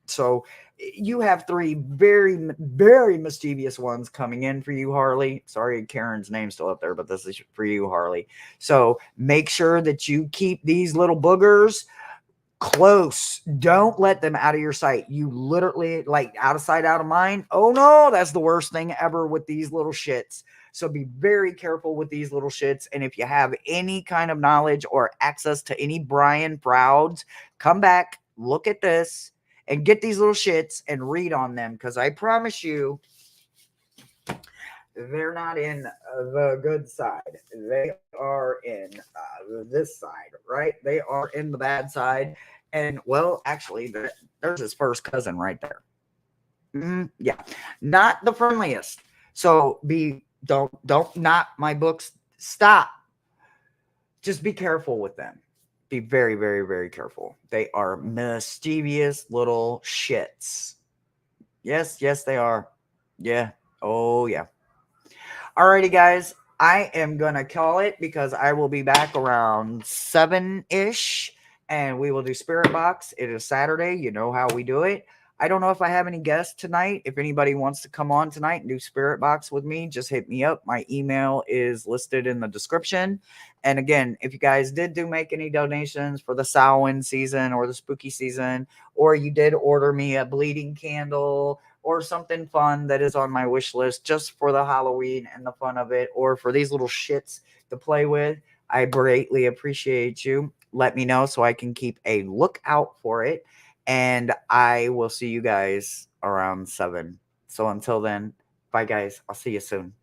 So you have 3 very, very mischievous ones coming in for you, Harley. Sorry, Karen's name's still up there, but this is for you, Harley. So make sure that you keep these little boogers close. Don't let them out of your sight. You literally, like, out of sight, out of mind. Oh no, that's the worst thing ever with these little shits. So be very careful with these little shits. And if you have any kind of knowledge or access to any Brian Prouds, come back, look at this, and get these little shits and read on them. Because I promise you, they're not in the good side. They are in this side, right? They are in the bad side. And, well, actually, there's his first cousin right there. Yeah, not the friendliest. So don't knock my books. Stop. Just be careful with them. Be very, very, very careful. They are mischievous little shits. Yes, yes, they are. Yeah. Oh, yeah. Alrighty, guys. I am going to call it because I will be back around 7-ish and we will do Spirit Box. It is Saturday. You know how we do it. I don't know if I have any guests tonight. If anybody wants to come on tonight and do Spirit Box with me, just hit me up. My email is listed in the description. And again, if you guys did make any donations for the Samhain season or the spooky season, or you did order me a bleeding candle or something fun that is on my wish list just for the Halloween and the fun of it, or for these little shits to play with, I greatly appreciate you. Let me know so I can keep a lookout for it. And I will see you guys around 7. So until then, bye guys. I'll see you soon.